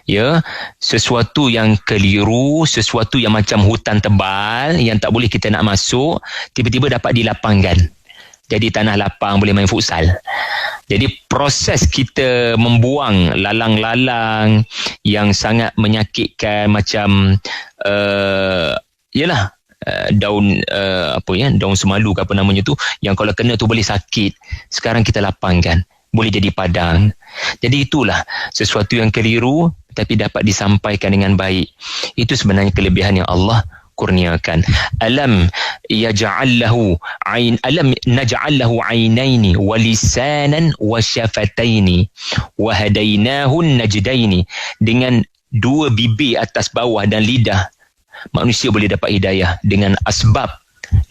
ya, sesuatu yang keliru, sesuatu yang macam hutan tebal yang tak boleh kita nak masuk, tiba-tiba dapat dilapangkan. Jadi tanah lapang boleh main futsal. Jadi proses kita membuang lalang-lalang yang sangat menyakitkan macam daun daun semalu ke apa namanya tu, yang kalau kena tu boleh sakit, sekarang kita lapangkan, boleh jadi padang. Jadi itulah sesuatu yang keliru tapi dapat disampaikan dengan baik. Itu sebenarnya kelebihan yang Allah kurniakan. Alam naj'al lahu ainaini wa lisanan wa syafataini wa hadainahu najdaini. Dengan dua bibir atas bawah dan lidah, manusia boleh dapat hidayah dengan asbab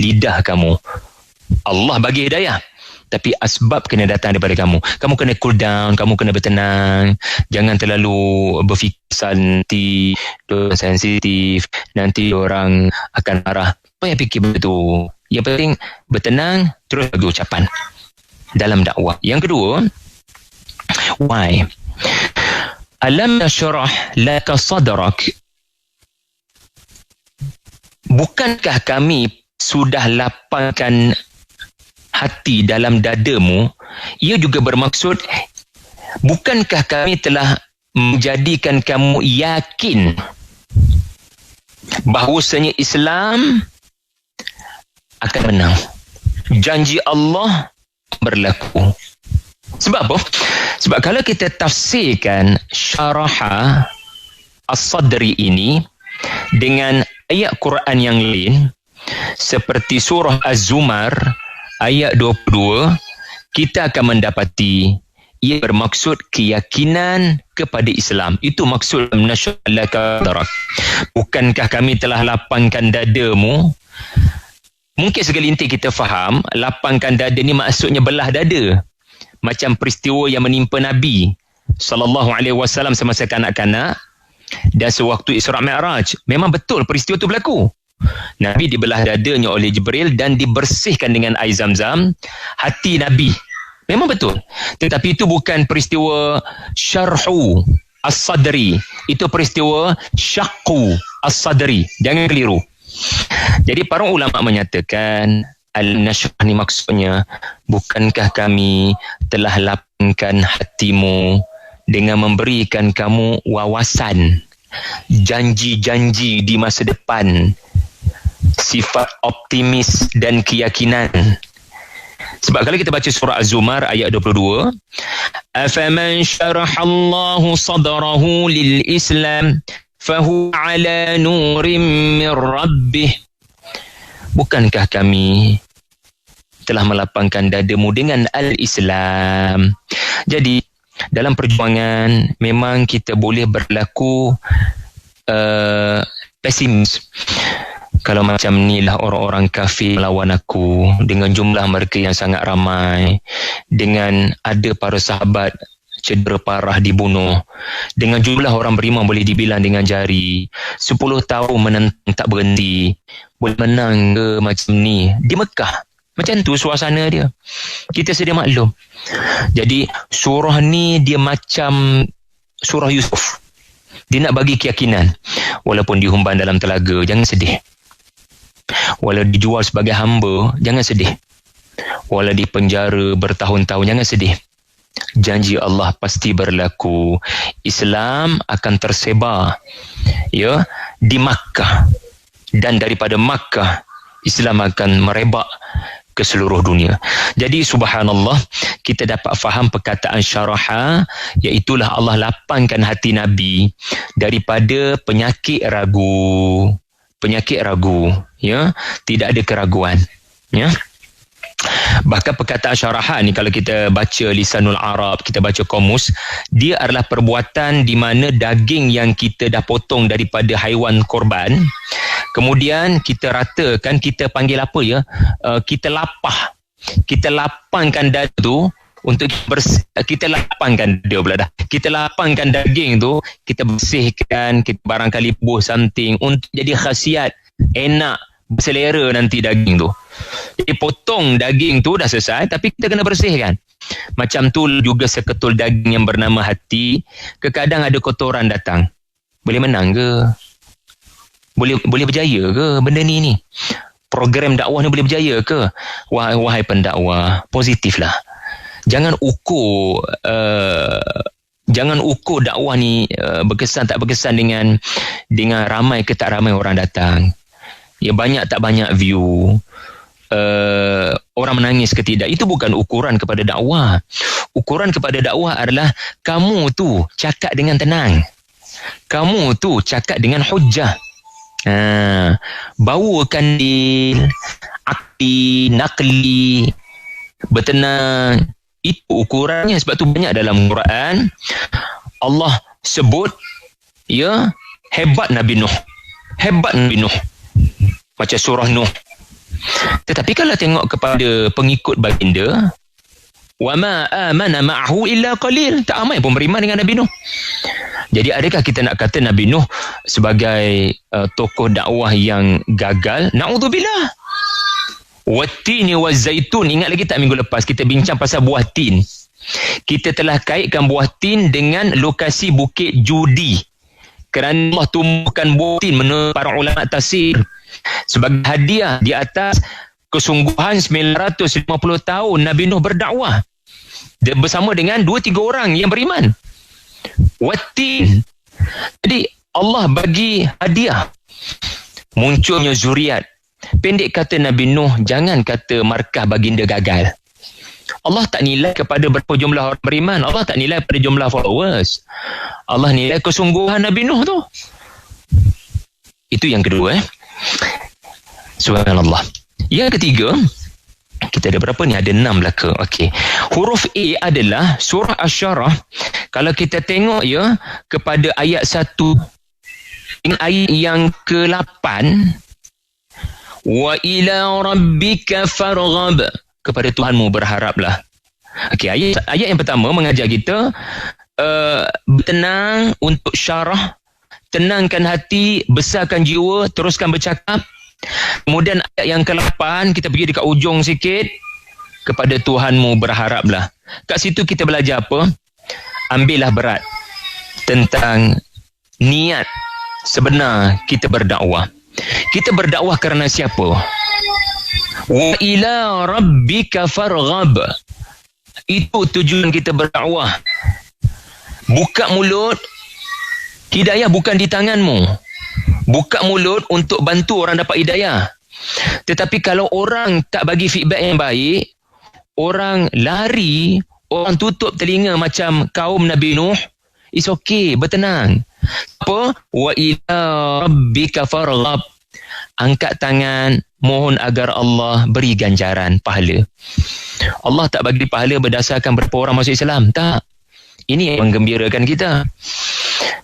lidah kamu. Allah bagi hidayah, tapi asbab kena datang daripada kamu. Kamu kena cool down, kamu kena bertenang. Jangan terlalu berfikir sensitif, nanti orang akan marah. Apa yang fikir begitu? Yang penting bertenang, terus bagi ucapan dalam dakwah. Yang kedua, why? Alam nashrah laka sadrak. Bukankah kami sudah lapangkan hati dalam dadamu? Ia juga bermaksud, bukankah kami telah menjadikan kamu yakin bahawasanya Islam akan menang, janji Allah berlaku. Sebab apa? Sebab kalau kita tafsirkan syaraha as-sadri ini dengan ayat Quran yang lain, seperti surah Az-Zumar ayat 22, kita akan mendapati ia bermaksud keyakinan kepada Islam. Itu maksud nasyallaka darak. Bukankah kami telah lapangkan dadamu? Mungkin segelintir kita faham lapangkan dada ni maksudnya belah dada, macam peristiwa yang menimpa Nabi SAW semasa kanak-kanak dan sewaktu Isra' Mi'raj. Memang betul peristiwa itu berlaku. Nabi dibelah dadanya oleh Jibril dan dibersihkan dengan air Zam-Zam hati Nabi. Memang betul. Tetapi itu bukan peristiwa syarhu as-sadri. Itu peristiwa syaqqu as-sadri. Jangan keliru. Jadi para ulama menyatakan al-nashrah ni maksudnya, bukankah kami telah lapangkan hatimu dengan memberikan kamu wawasan, janji-janji di masa depan, sifat optimis dan keyakinan. Sebab kalau kita baca surah Az-Zumar ayat 22, afaman syarahallahu sadrahu lil Islam fahu ala nurim min rabbih. Bukankah kami telah melapangkan dadamu dengan al-Islam? Jadi dalam perjuangan memang kita boleh berlaku pesimis. Kalau macam ni lah orang-orang kafir melawan aku, dengan jumlah mereka yang sangat ramai, dengan ada para sahabat cedera parah dibunuh, dengan jumlah orang beriman boleh dibilang dengan jari, 10 tahun menentang tak berhenti, boleh menang ke macam ni di Mekah? Macam tu suasana dia. Kita sedia maklum. Jadi surah ni dia macam surah Yusuf. Dia nak bagi keyakinan. Walaupun dihumban dalam telaga, jangan sedih. Walau dijual sebagai hamba, jangan sedih. Walau di penjara bertahun-tahun, jangan sedih. Janji Allah pasti berlaku. Islam akan tersebar di Makkah, dan daripada Makkah Islam akan merebak ke seluruh dunia. Jadi subhanallah, kita dapat faham perkataan syaraha, iaitulah Allah lapangkan hati Nabi daripada penyakit ragu, tidak ada keraguan, Bahkan perkataan syaraha ni kalau kita baca Lisanul Arab, kita baca kamus, dia adalah perbuatan di mana daging yang kita dah potong daripada haiwan korban, kemudian kita ratakan, kita panggil apa kita lapah, kita lapangkan dada tu untuk kita lapangkan daging tu, kita bersihkan, kita barangkali buh something untuk jadi khasiat enak, berselera nanti daging tu. Jadi potong daging tu dah selesai, tapi kita kena bersihkan. Macam tu juga seketul daging yang bernama hati. Kadang ada kotoran datang, boleh menang ke? Boleh berjaya ke benda ni? Program dakwah ni boleh berjaya ke? Wahai pendakwah, positiflah. Jangan ukur dakwah ni berkesan tak berkesan dengan ramai ke tak ramai orang datang. Ya, banyak tak banyak view. Orang menangis ke tidak. Itu bukan ukuran kepada dakwah. Ukuran kepada dakwah adalah kamu tu cakap dengan tenang. Kamu tu cakap dengan hujjah. Bawakan akli, nakli, bertenang. Itu ukurannya. Sebab tu banyak dalam Quran Allah sebut hebat Nabi Nuh. Hebat Nabi Nuh. Macam surah Nuh. Tetapi kalau tengok kepada pengikut baginda, wa ma amana ma'ahu illa qalil, tak ramai pun beriman dengan Nabi Nuh. Jadi adakah kita nak kata Nabi Nuh sebagai tokoh dakwah yang gagal? Na'udzubillah. Wattini wazaitun. Ingat lagi tak minggu lepas kita bincang pasal buah tin. Kita telah kaitkan buah tin dengan lokasi Bukit Judi. Kerana Allah tumbuhkan buah tin menurut para ulama tafsir sebagai hadiah di atas kesungguhan 950 tahun Nabi Nuh berdakwah. Dia bersama dengan 2-3 orang yang beriman. Watin. Jadi Allah bagi hadiah munculnya zuriat. Pendek kata Nabi Nuh, jangan kata markah baginda gagal. Allah tak nilai kepada berapa jumlah orang beriman. Allah tak nilai pada jumlah followers. Allah nilai kesungguhan Nabi Nuh tu. Itu yang kedua. Subhanallah. Yang ketiga, kita ada berapa ni? Ada 6 belaka. Okey. Huruf A adalah surah Asy-Syarah. Kalau kita tengok kepada ayat 1 dengan ayat yang ke-8, wa ila rabbika farghab, kepada Tuhanmu berharaplah. Okey, ayat yang pertama mengajar kita bertenang untuk syarah, tenangkan hati, besarkan jiwa, teruskan bercakap. Kemudian ayat yang ke-8 kita pergi dekat ujung sikit, kepada Tuhanmu berharaplah. Kat situ kita belajar apa? Ambillah berat tentang niat sebenar kita berdakwah. Kita berdakwah kerana siapa? Wa ila rabbika farghab. Itu tujuan kita berdakwah. Buka mulut. Hidayah bukan di tanganmu. Buka mulut untuk bantu orang dapat hidayah. Tetapi kalau orang tak bagi feedback yang baik, orang lari, orang tutup telinga macam kaum Nabi Nuh, it's okay, bertenang. Apa? Wa ila rabbika farghab. Angkat tangan, mohon agar Allah beri ganjaran, pahala. Allah tak bagi pahala berdasarkan berapa orang masuk Islam. Tak. Ini yang menggembirakan kita.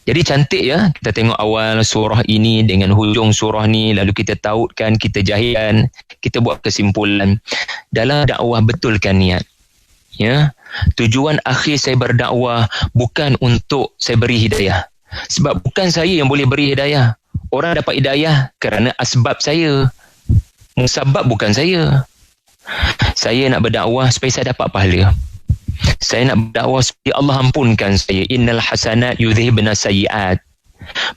Jadi cantik ya, kita tengok awal surah ini dengan hujung surah ni, lalu kita tautkan, kita jahilkan, kita buat kesimpulan. Dalam dakwah betulkan niat. Ya. Tujuan akhir saya berdakwah bukan untuk saya beri hidayah. Sebab bukan saya yang boleh beri hidayah. Orang dapat hidayah kerana asbab saya. Musabab bukan saya. Saya nak berdakwah supaya saya dapat pahala. Saya nak berdakwah supaya Allah ampunkan saya. Innal hasanat yudhibna sayyiat.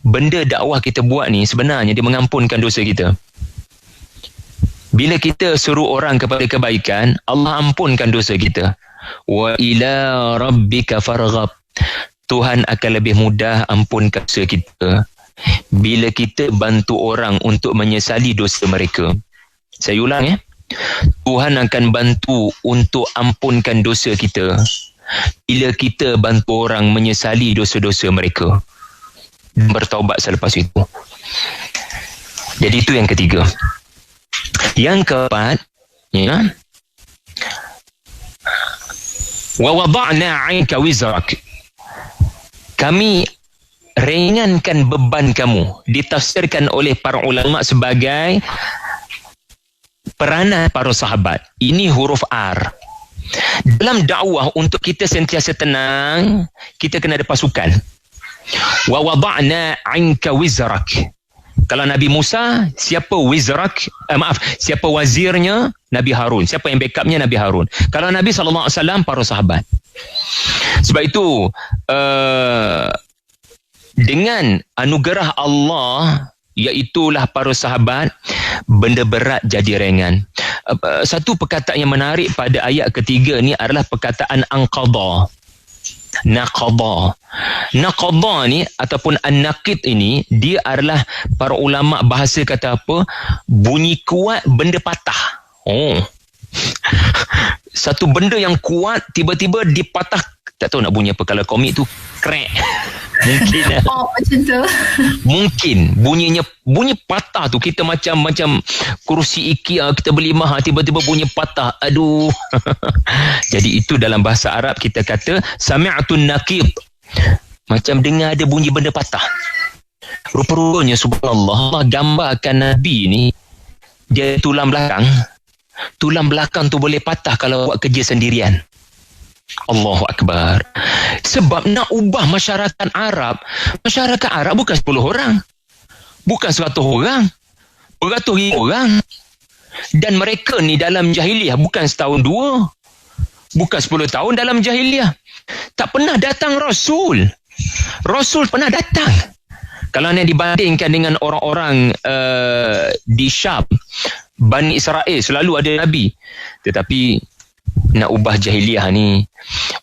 Benda dakwah kita buat ni sebenarnya dia mengampunkan dosa kita. Bila kita suruh orang kepada kebaikan, Allah ampunkan dosa kita. Wa ila rabbika farghab. Tuhan akan lebih mudah ampunkan dosa kita bila kita bantu orang untuk menyesali dosa mereka. Saya ulang ya. Tuhan akan bantu untuk ampunkan dosa kita bila kita bantu orang menyesali dosa-dosa mereka dan bertaubat selepas itu. Jadi itu yang ketiga. Yang keempat, ya, wa wada'na 'anka wizrak. Kami ringankan beban kamu. Ditafsirkan oleh para ulama sebagai peranan para sahabat. Ini huruf R. Dalam dakwah untuk kita sentiasa tenang, kita kena ada pasukan. Wa wada'na 'anka wizrak. Kalau Nabi Musa, siapa wizrak? Siapa wazirnya? Nabi Harun. Siapa yang backupnya? Nabi Harun. Kalau Nabi SAW, para sahabat. Sebab itu, dengan anugerah Allah, iaitulah para sahabat, benda berat jadi ringan. satu perkataan yang menarik pada ayat ketiga ni adalah perkataan anqadha. Naqadha ni ataupun an-naqid ini, dia adalah para ulama bahasa kata apa? Bunyi kuat benda patah. Satu benda yang kuat tiba-tiba dipatah, tak tahu nak bunyi apa, kalau komik tu crack. Mungkin macam tu. Mungkin bunyi patah tu, kita macam kerusi IKEA kita beli mahal, tiba-tiba bunyi patah. Aduh. Jadi itu dalam bahasa Arab kita kata sami'atun naqid. Macam dengar ada bunyi benda patah. Rupa-rupanya subhanallah, Allah gambarkan Nabi ni dia tulang belakang. Tulang belakang tu boleh patah kalau buat kerja sendirian. Allahu Akbar. Sebab nak ubah masyarakat Arab bukan 10 orang. Bukan 100 orang. Beratus ribu orang. Dan mereka ni dalam jahiliah bukan setahun dua. Bukan 10 tahun dalam jahiliah. Tak pernah datang Rasul. Rasul pernah datang. Kalau nak dibandingkan dengan orang-orang di Syam, Bani Israel selalu ada Nabi. Tetapi nak ubah jahiliah ni,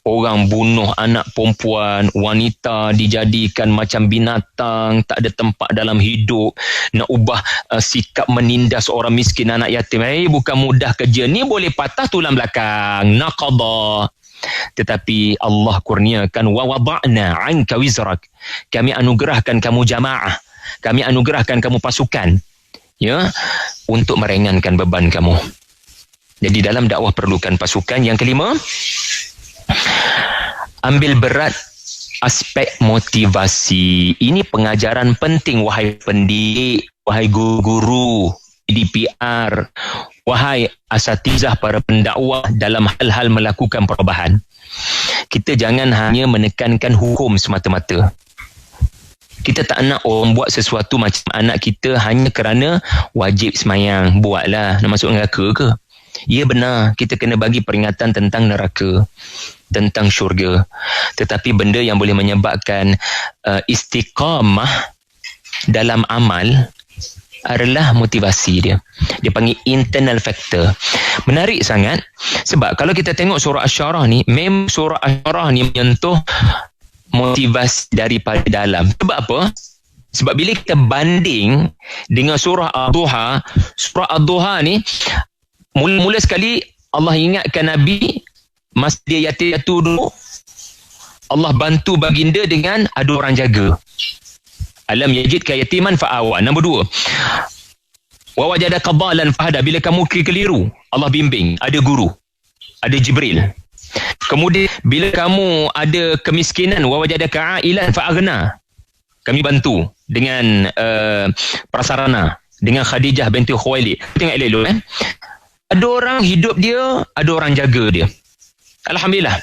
orang bunuh anak perempuan, wanita dijadikan macam binatang, tak ada tempat dalam hidup. Nak ubah sikap menindas orang miskin, anak yatim, bukan mudah kerja ni. Boleh patah tulang belakang, naqadha. Tetapi Allah kurniakan wa wada'na 'anka wizrak. Kami anugerahkan kamu jamaah, kami anugerahkan kamu pasukan, ya, untuk meringankan beban kamu. Jadi dalam dakwah perlukan pasukan. Yang kelima, ambil berat aspek motivasi. Ini pengajaran penting, wahai pendidik, wahai guru-guru, DPR, wahai asatizah para pendakwah dalam hal-hal melakukan perubahan. Kita jangan hanya menekankan hukum semata-mata. Kita tak nak orang buat sesuatu macam anak kita hanya kerana wajib semayang. Buatlah, nak masuk neraka ke? Ya benar, kita kena bagi peringatan tentang neraka, tentang syurga. Tetapi benda yang boleh menyebabkan istiqamah dalam amal adalah motivasi dia. Dia panggil internal factor. Menarik sangat sebab kalau kita tengok surah Asy-Syarah ni, memang surah Asy-Syarah ni menyentuh motivasi daripada dalam. Sebab apa? Sebab bila kita banding dengan surah Ad-Duha, surah Ad-Duha ni mula-mula sekali Allah ingatkan Nabi masa dia yatim piatu dulu, Allah bantu baginda dengan ada orang jaga. Alam yajidka yatiman fa'awa. Nombor 2, wa wajadaka dhalan fahada. Bila kamu keliru, Allah bimbing, ada guru, ada Jibril. Kemudian bila kamu ada kemiskinan, wa wajadaka ailan fa'aghna. Kami bantu dengan prasarana, dengan Khadijah binti Khuwailid. Tengok elok-elok ada orang hidup dia, ada orang jaga dia. Alhamdulillah.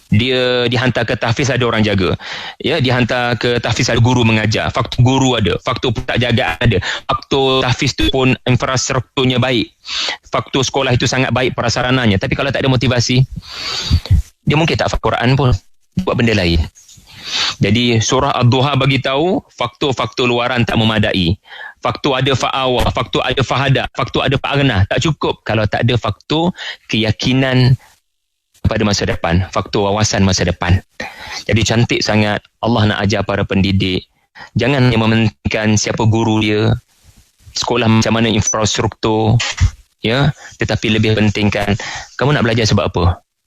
Dia dihantar ke tahfiz, ada orang jaga. Ya, dihantar ke tahfiz, ada guru mengajar. Faktor guru ada, faktor pusat jagaan ada. Faktor tahfiz tu pun infrastrukturnya baik. Faktor sekolah itu sangat baik prasarananya. Tapi kalau tak ada motivasi, dia mungkin tak faham Quran pun, buat benda lain. Jadi surah Ad-Duha bagi tahu faktor-faktor luaran tak memadai. Faktor ada fa'awa, faktor ada fahada, faktor ada fa'aghnah. Tak cukup kalau tak ada faktor keyakinan pada masa depan, faktor wawasan masa depan. Jadi cantik sangat Allah nak ajar para pendidik. Jangan hanya mementingkan siapa guru dia, sekolah macam mana infrastruktur, ya, tetapi lebih pentingkan kamu nak belajar sebab apa.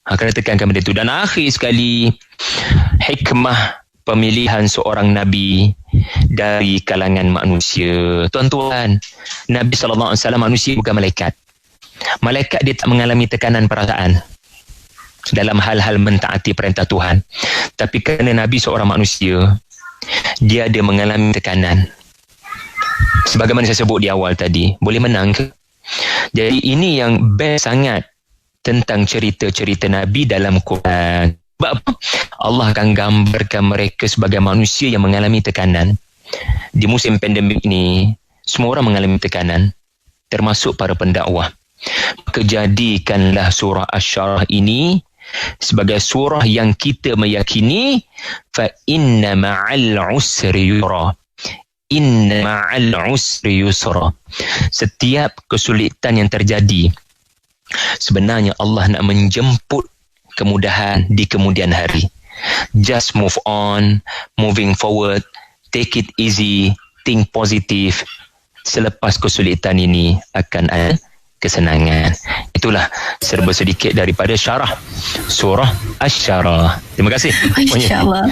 Kena tekankan benda itu. Dan akhir sekali, hikmah pemilihan seorang Nabi dari kalangan manusia. Tuan-tuan, Nabi SAW manusia, bukan malaikat. Malaikat dia tak mengalami tekanan perasaan dalam hal-hal mentaati perintah Tuhan. Tapi kerana Nabi seorang manusia, dia ada mengalami tekanan. Sebagaimana saya sebut di awal tadi, boleh menang ke? Jadi ini yang best sangat tentang cerita-cerita Nabi dalam Quran. Sebab apa? Allah akan gambarkan mereka sebagai manusia yang mengalami tekanan. Di musim pandemik ni, semua orang mengalami tekanan, termasuk para pendakwah. Maka jadikanlah surah Asy-Syarah ini sebagai surah yang kita meyakini fa inna ma'al usri yusra. inna ma'al usri yusra. Setiap kesulitan yang terjadi, sebenarnya Allah nak menjemput kemudahan di kemudian hari. Just move on, moving forward, take it easy, think positive. Selepas kesulitan ini akan ada kesenangan. Itulah serba sedikit daripada syarah surah Asy-Syarah. Terima kasih. Masya Allah.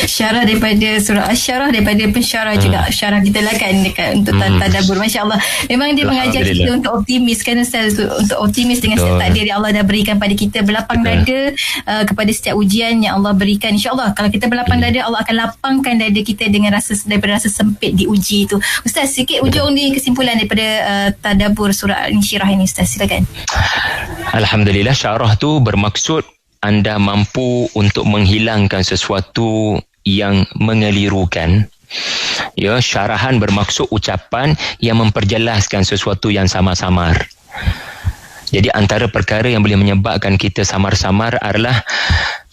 Syarah daripada surah Asy-Syarah, daripada pensyarah juga syarah kita lah kan dekat untuk tadabbur. Masya Allah. Memang dia mengajar kita untuk optimis kan Ustaz, untuk optimis dengan setiap takdir yang Allah dah berikan pada kita, berlapang dada kepada setiap ujian yang Allah berikan. InsyaAllah kalau kita berlapang dada, Allah akan lapangkan dada kita dengan daripada rasa sempit diuji itu. Ustaz, sikit ujung ni kesimpulan daripada tadabbur surah Al-Insyirah ini Ustaz, silakan. Alhamdulillah, syarah tu bermaksud anda mampu untuk menghilangkan sesuatu yang mengelirukan. Ya, syarahan bermaksud ucapan yang memperjelaskan sesuatu yang samar-samar. Jadi antara perkara yang boleh menyebabkan kita samar-samar adalah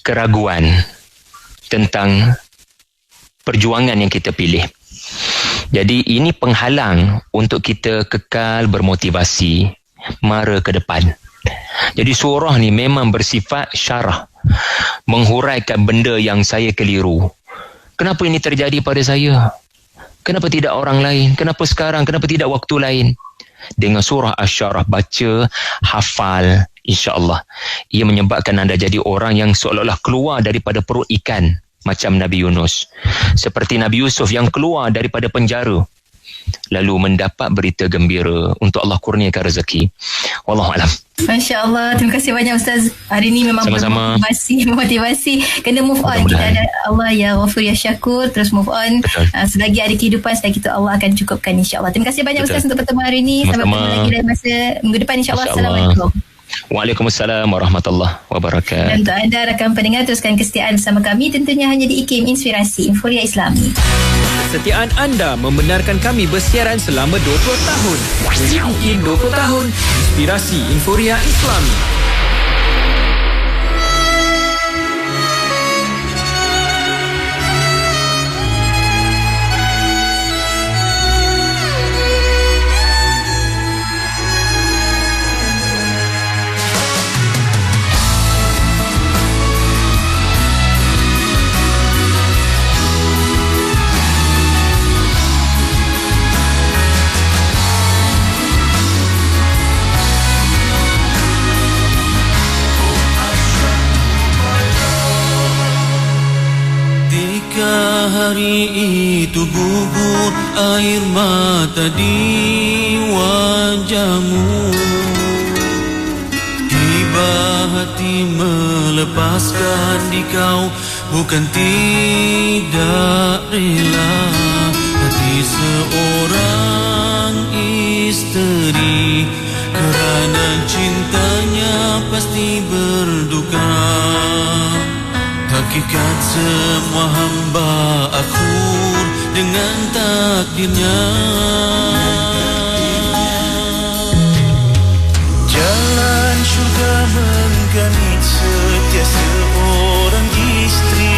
keraguan tentang perjuangan yang kita pilih. Jadi ini penghalang untuk kita kekal bermotivasi mara ke depan. Jadi surah ni memang bersifat syarah, menghuraikan benda yang saya keliru. Kenapa ini terjadi pada saya? Kenapa tidak orang lain? Kenapa sekarang? Kenapa tidak waktu lain? Dengan surah Asy-Syarah baca, hafal, insya-Allah ia menyebabkan anda jadi orang yang seolah-olah keluar daripada perut ikan, macam Nabi Yunus. Seperti Nabi Yusuf yang keluar daripada penjara, lalu mendapat berita gembira untuk Allah kurniakan rezeki. Wallahualam. Masya Allah, terima kasih banyak Ustaz. Hari ini memang memotivasi. Kena move on. Kita ada Allah ya Ghafur ya Syakur. Terus move on. Selagi ada kehidupan, selagi itu Allah akan cukupkan, insyaAllah. Terima kasih banyak Ustaz untuk pertemuan hari ini. Sampai bertemu lagi dalam masa minggu depan, insyaAllah. Assalamualaikum. Waalaikumsalam warahmatullahi wabarakatuh. Dan untuk anda rakan pendengar, teruskan kesetiaan bersama kami, tentunya hanya di IKIM Inspirasi Inforia Islami. Kesetiaan anda membenarkan kami bersiaran selama 20 tahun. IKIM 20 tahun, Inspirasi Inforia Islami. Hari itu gugur air mata di wajahmu, tiba hati melepaskan di kau, bukan tidak rela. Hati seorang isteri kerana cintanya pasti berduka. Hakikat semua hamba akur dengan takdirnya. Jalan syurga menggait setiap seorang isteri.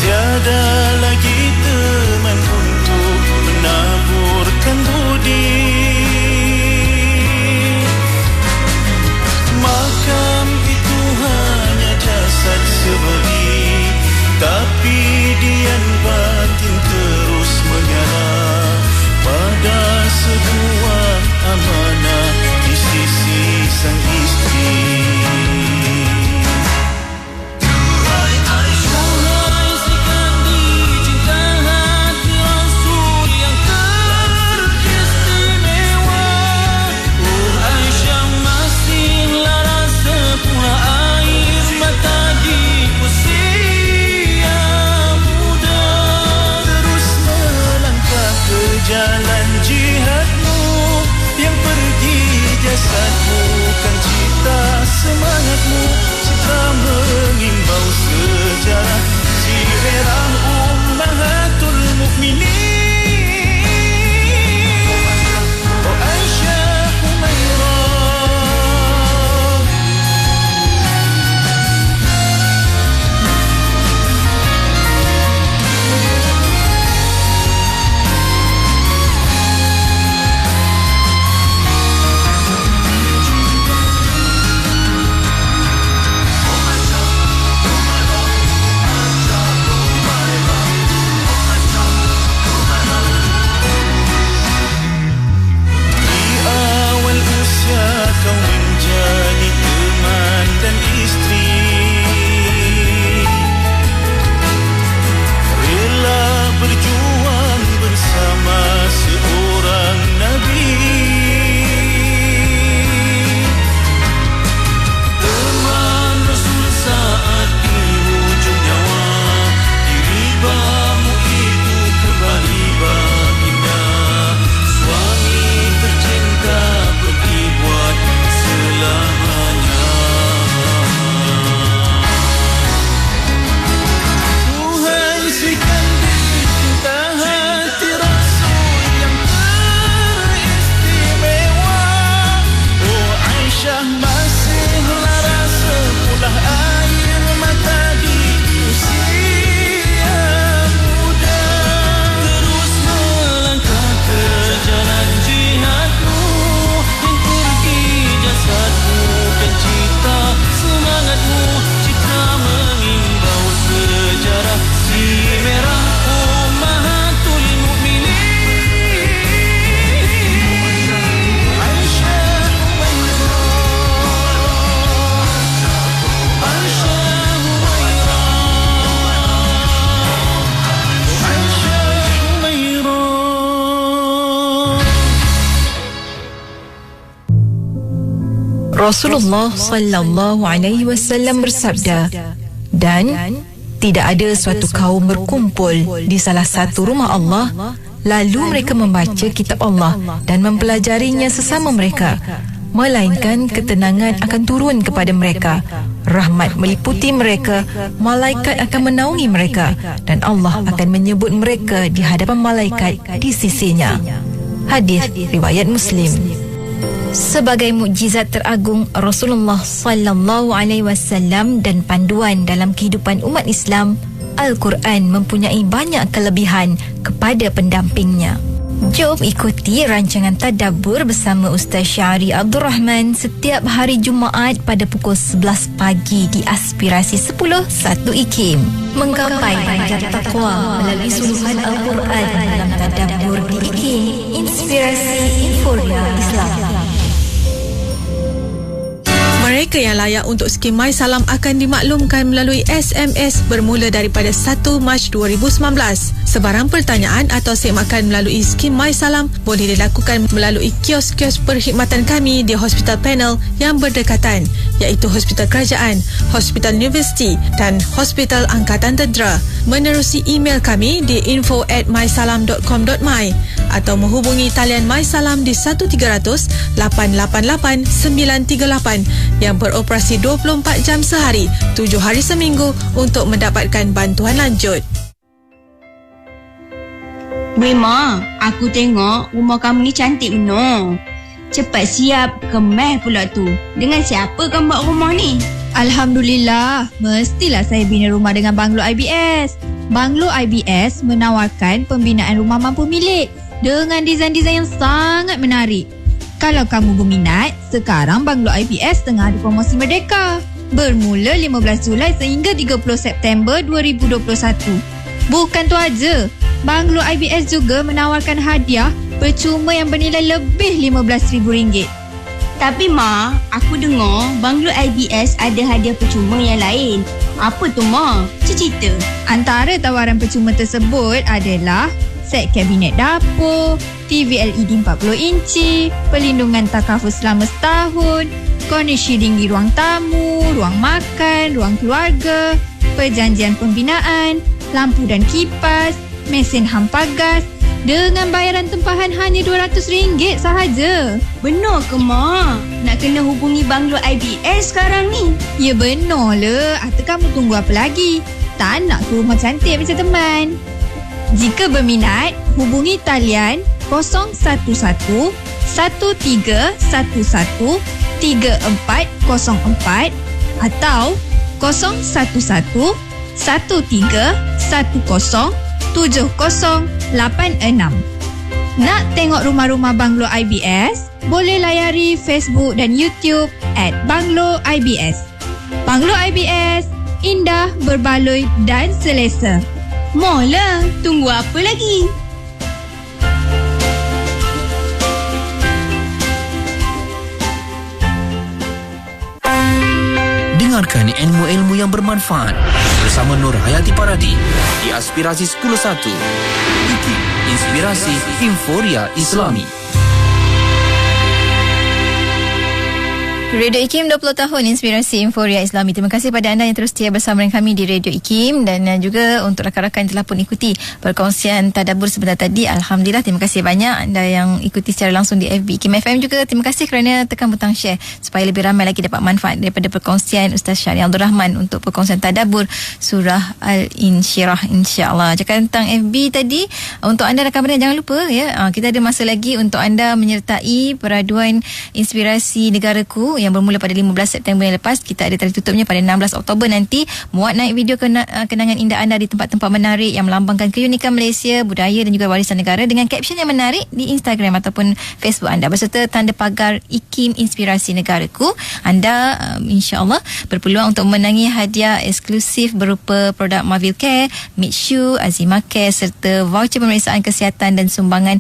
Tiada lagi teman untuk menaburkan budi. Makam itu hanya jasad sebeli, tapi dian batin terus menyala pada sebuah amanah Rasulullah sallallahu alaihi wasallam bersabda, dan tidak ada suatu kaum berkumpul di salah satu rumah Allah lalu mereka membaca kitab Allah dan mempelajarinya sesama mereka, melainkan ketenangan akan turun kepada mereka, rahmat meliputi mereka, malaikat akan menaungi mereka, dan Allah akan menyebut mereka di hadapan malaikat di sisinya. Hadis riwayat Muslim. Sebagai mukjizat teragung Rasulullah sallallahu alaihi wasallam dan panduan dalam kehidupan umat Islam, Al-Quran mempunyai banyak kelebihan kepada pendampingnya. Jom ikuti rancangan Tadabbur bersama Ustaz Syahri Abdul Rahman setiap hari Jumaat pada pukul 11 pagi di Aspirasi 10 1 IKIM. Menggapai darjat taqwa melalui suluhan Al-Quran dalam Tadabbur di IKIM, Inspirasi Informa Islam. Mereka yang layak untuk skim My Salam akan dimaklumkan melalui SMS bermula daripada 1 Mac 2019. Sebarang pertanyaan atau semakan melalui skim My Salam boleh dilakukan melalui kios-kios perkhidmatan kami di Hospital Panel yang berdekatan, iaitu Hospital Kerajaan, Hospital Universiti dan Hospital Angkatan Tentera. Menerusi email kami di info@mysalam.com.my atau menghubungi talian My Salam di 1300 888 938 yang beroperasi 24 jam sehari, 7 hari seminggu untuk mendapatkan bantuan lanjut. Weh Ma, aku tengok rumah kamu ni cantik benar. Cepat siap, kemas pula tu. Dengan siapa kamu buat rumah ni? Alhamdulillah, mestilah saya bina rumah dengan Banglo IBS. Banglo IBS menawarkan pembinaan rumah mampu milik dengan desain-desain yang sangat menarik. Kalau kamu berminat, sekarang Banglo IBS tengah ada promosi Merdeka. Bermula 15 Julai sehingga 30 September 2021. Bukan tu aja, Banglo IBS juga menawarkan hadiah percuma yang bernilai lebih RM15,000. Tapi Ma, aku dengar Banglo IBS ada hadiah percuma yang lain. Apa tu Ma? Cerita. Antara tawaran percuma tersebut adalah set kabinet dapur, TV LED 40 inci, perlindungan takaful selama setahun, corner shielding di ruang tamu, ruang makan, ruang keluarga, perjanjian pembinaan, lampu dan kipas, mesin hampa gas dengan bayaran tempahan hanya RM200 sahaja. Benar ke Ma? Nak kena hubungi Banglo IBS sekarang ni? Ya benar le. Atau kamu tunggu apa lagi? Tak nak ke rumah cantik macam teman? Jika berminat, hubungi talian 011 1311 3404 atau 011 1310 7086. Nak tengok rumah-rumah Banglo IBS? Boleh layari Facebook dan YouTube @Banglo IBS. Banglo IBS, indah, berbaloi dan selesa. Mola, tunggu apa lagi? Dengarkan ilmu-ilmu yang bermanfaat bersama Nur Hayati Paradi di Aspirasi 101. IKIM, Inspirasi Informa Islami. Radio IKIM 20 tahun Inspirasi Informa Islami. Terima kasih pada anda yang terus setia bersama dengan kami di Radio IKIM dan juga untuk rakan-rakan yang telah pun ikuti perkongsian Tadabbur sebentar tadi. Alhamdulillah, terima kasih banyak anda yang ikuti secara langsung di FB IKIM FM juga. Terima kasih kerana tekan butang share supaya lebih ramai lagi dapat manfaat daripada perkongsian Ustaz Syahri Abdul Rahman untuk perkongsian Tadabbur surah Al-Insyirah, insya-Allah. Cakap tentang FB tadi, untuk anda rakan-rakan jangan lupa ya, kita ada masa lagi untuk anda menyertai peraduan Inspirasi Negaraku yang bermula pada 15 September yang lepas. Kita ada tarikh tutupnya pada 16 Oktober nanti. Muat naik video kenangan indah anda di tempat-tempat menarik yang melambangkan keunikan Malaysia, budaya dan juga warisan negara dengan caption yang menarik di Instagram ataupun Facebook anda berserta tanda pagar IKIM Inspirasi Negaraku. Anda insya-Allah berpeluang untuk memenangi hadiah eksklusif berupa produk Marvel Care, Mitshu, Azima Care serta voucher pemeriksaan kesihatan dan sumbangan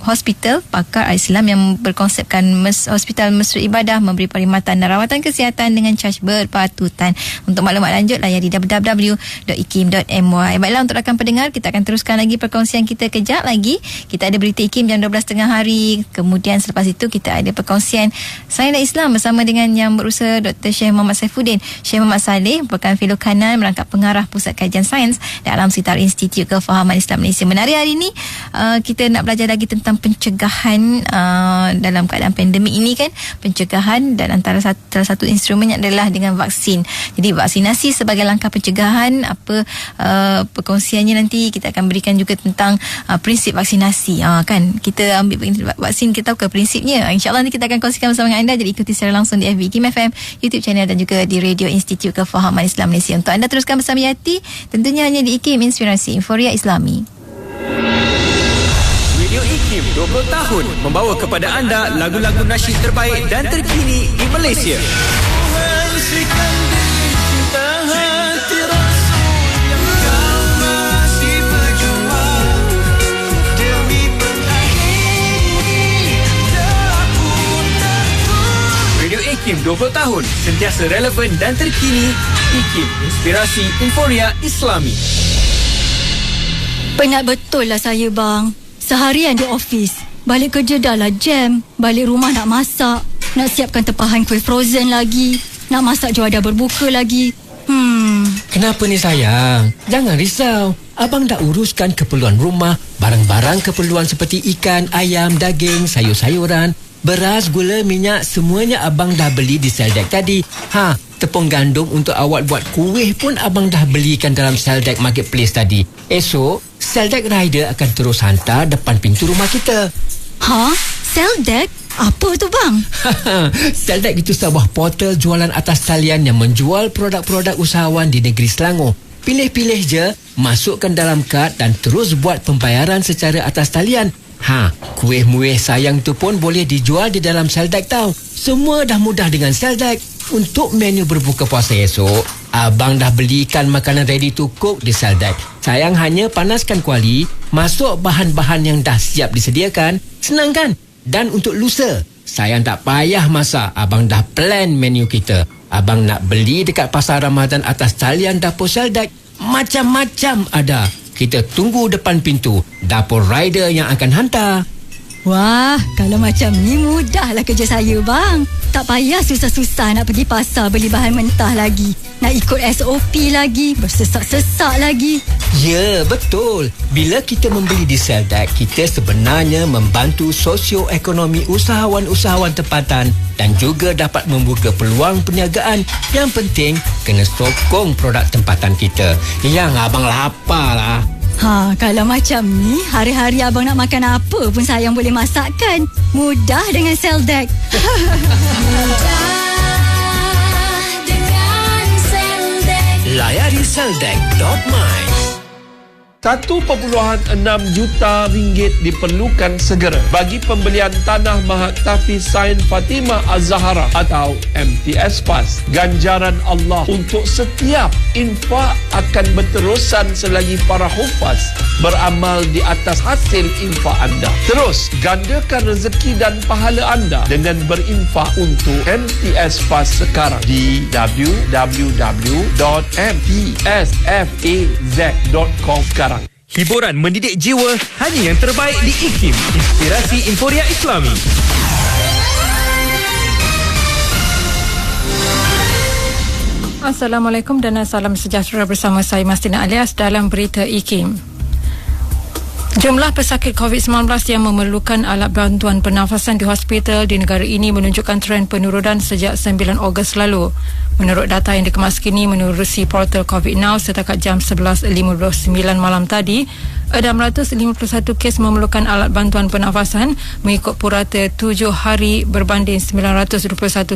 Hospital, pakar Islam yang berkonsepkan hospital mesra ibadah, memberi perkhidmatan dan rawatan kesihatan dengan caj berpatutan. Untuk maklumat lanjut layari www.ikim.my. Baiklah, untuk rakan pendengar, kita akan teruskan lagi perkongsian kita kejap lagi. Kita ada berita IKIM jam 12.30 hari. Kemudian selepas itu kita ada perkongsian Sains dan Islam bersama dengan yang berusaha Dr. Syekh Muhammad Saifuddin. Syekh Muhammad Saleh merupakan fellow kanan merangkap pengarah Pusat Kajian Sains dan Alam Sekitar Institut Kefahaman Islam Malaysia. Menarik, hari ini kita nak belajar lagi tentang pencegahan dalam keadaan pandemik ini kan. Pencegahan, dan antara salah satu instrumennya adalah dengan vaksin. Jadi vaksinasi sebagai langkah pencegahan. Apa perkongsiannya nanti kita akan berikan juga tentang prinsip vaksinasi. Kan kita ambil vaksin, kita tahu ke prinsipnya. InsyaAllah nanti kita akan kongsikan bersama dengan anda. Jadi ikuti secara langsung di FB IKIM FM, YouTube channel dan juga di Radio Institut Kefahaman Islam Malaysia. Untuk anda teruskan bersama Yati, tentunya hanya di IKIM Inspirasi Inforia Islami. Radio IKIM 20 tahun membawa kepada anda lagu-lagu nasyid terbaik dan terkini di Malaysia. Radio IKIM 20 tahun sentiasa relevan dan terkini. IKIM Inspirasi Inforia Islami. Penat betul lah saya, bang. Seharian di office. Balik kerja dah lah jam. Balik rumah nak masak. Nak siapkan tepahan kuih frozen lagi. Nak masak juadah berbuka lagi. Kenapa ni sayang? Jangan risau. Abang dah uruskan keperluan rumah. Barang-barang keperluan seperti ikan, ayam, daging, sayur-sayuran, beras, gula, minyak, semuanya abang dah beli di Seldek tadi. Tepung gandum untuk awak buat kuih pun abang dah belikan dalam Seldek Marketplace tadi. Esok, Seldek Rider akan terus hantar depan pintu rumah kita. Seldek? Apa tu bang? Seldek itu sebuah portal jualan atas talian yang menjual produk-produk usahawan di negeri Selangor. Pilih-pilih je, masukkan dalam kad dan terus buat pembayaran secara atas talian. Kuih-muih sayang tu pun boleh dijual di dalam Seldek tau. Semua dah mudah dengan Seldek. Untuk menu berbuka puasa esok, abang dah belikan makanan ready to cook di Seldek. Sayang hanya panaskan kuali, masuk bahan-bahan yang dah siap disediakan. Senang kan? Dan untuk lusa, sayang tak payah masak. Abang dah plan menu kita. Abang nak beli dekat Pasar Ramadan atas talian dapur Seldek. Macam-macam ada. Kita tunggu depan pintu. Dapur rider yang akan hantar. Wah, kalau macam ni mudahlah kerja saya, bang. Tak payah susah-susah nak pergi pasar beli bahan mentah lagi. Nak ikut SOP lagi, bersesak-sesak lagi. Ya, betul. Bila kita membeli di Seldek, kita sebenarnya membantu sosioekonomi usahawan-usahawan tempatan dan juga dapat membuka peluang perniagaan. Yang penting, kena sokong produk tempatan kita. Yang abang lapar lah. Kalau macam ni, hari-hari abang nak makan apa pun sayang boleh masakkan. Mudah dengan Seldek. Mudah dengan Seldek. Layari seldek.my. 1.6 juta ringgit diperlukan segera bagi pembelian tanah Mahat Tahfiz Sains Fatimah Az-Zahra atau MTS PAS. Ganjaran Allah untuk setiap infak akan berterusan selagi para hufaz beramal di atas hasil infak anda. Terus gandakan rezeki dan pahala anda dengan berinfak untuk MTS PAS sekarang di www.mtsfaz.com sekarang. Hiburan mendidik jiwa hanya yang terbaik di IKIM Inspirasi Inforia Islami. Assalamualaikum dan salam sejahtera bersama saya Mastina Alias dalam berita IKIM. Jumlah pesakit COVID-19 yang memerlukan alat bantuan pernafasan di hospital di negara ini menunjukkan tren penurunan sejak 9 Ogos lalu. Menurut data yang dikemas kini menerusi portal COVID Now setakat jam 11.59 malam tadi, 651 kes memerlukan alat bantuan pernafasan mengikut purata 7 hari berbanding 921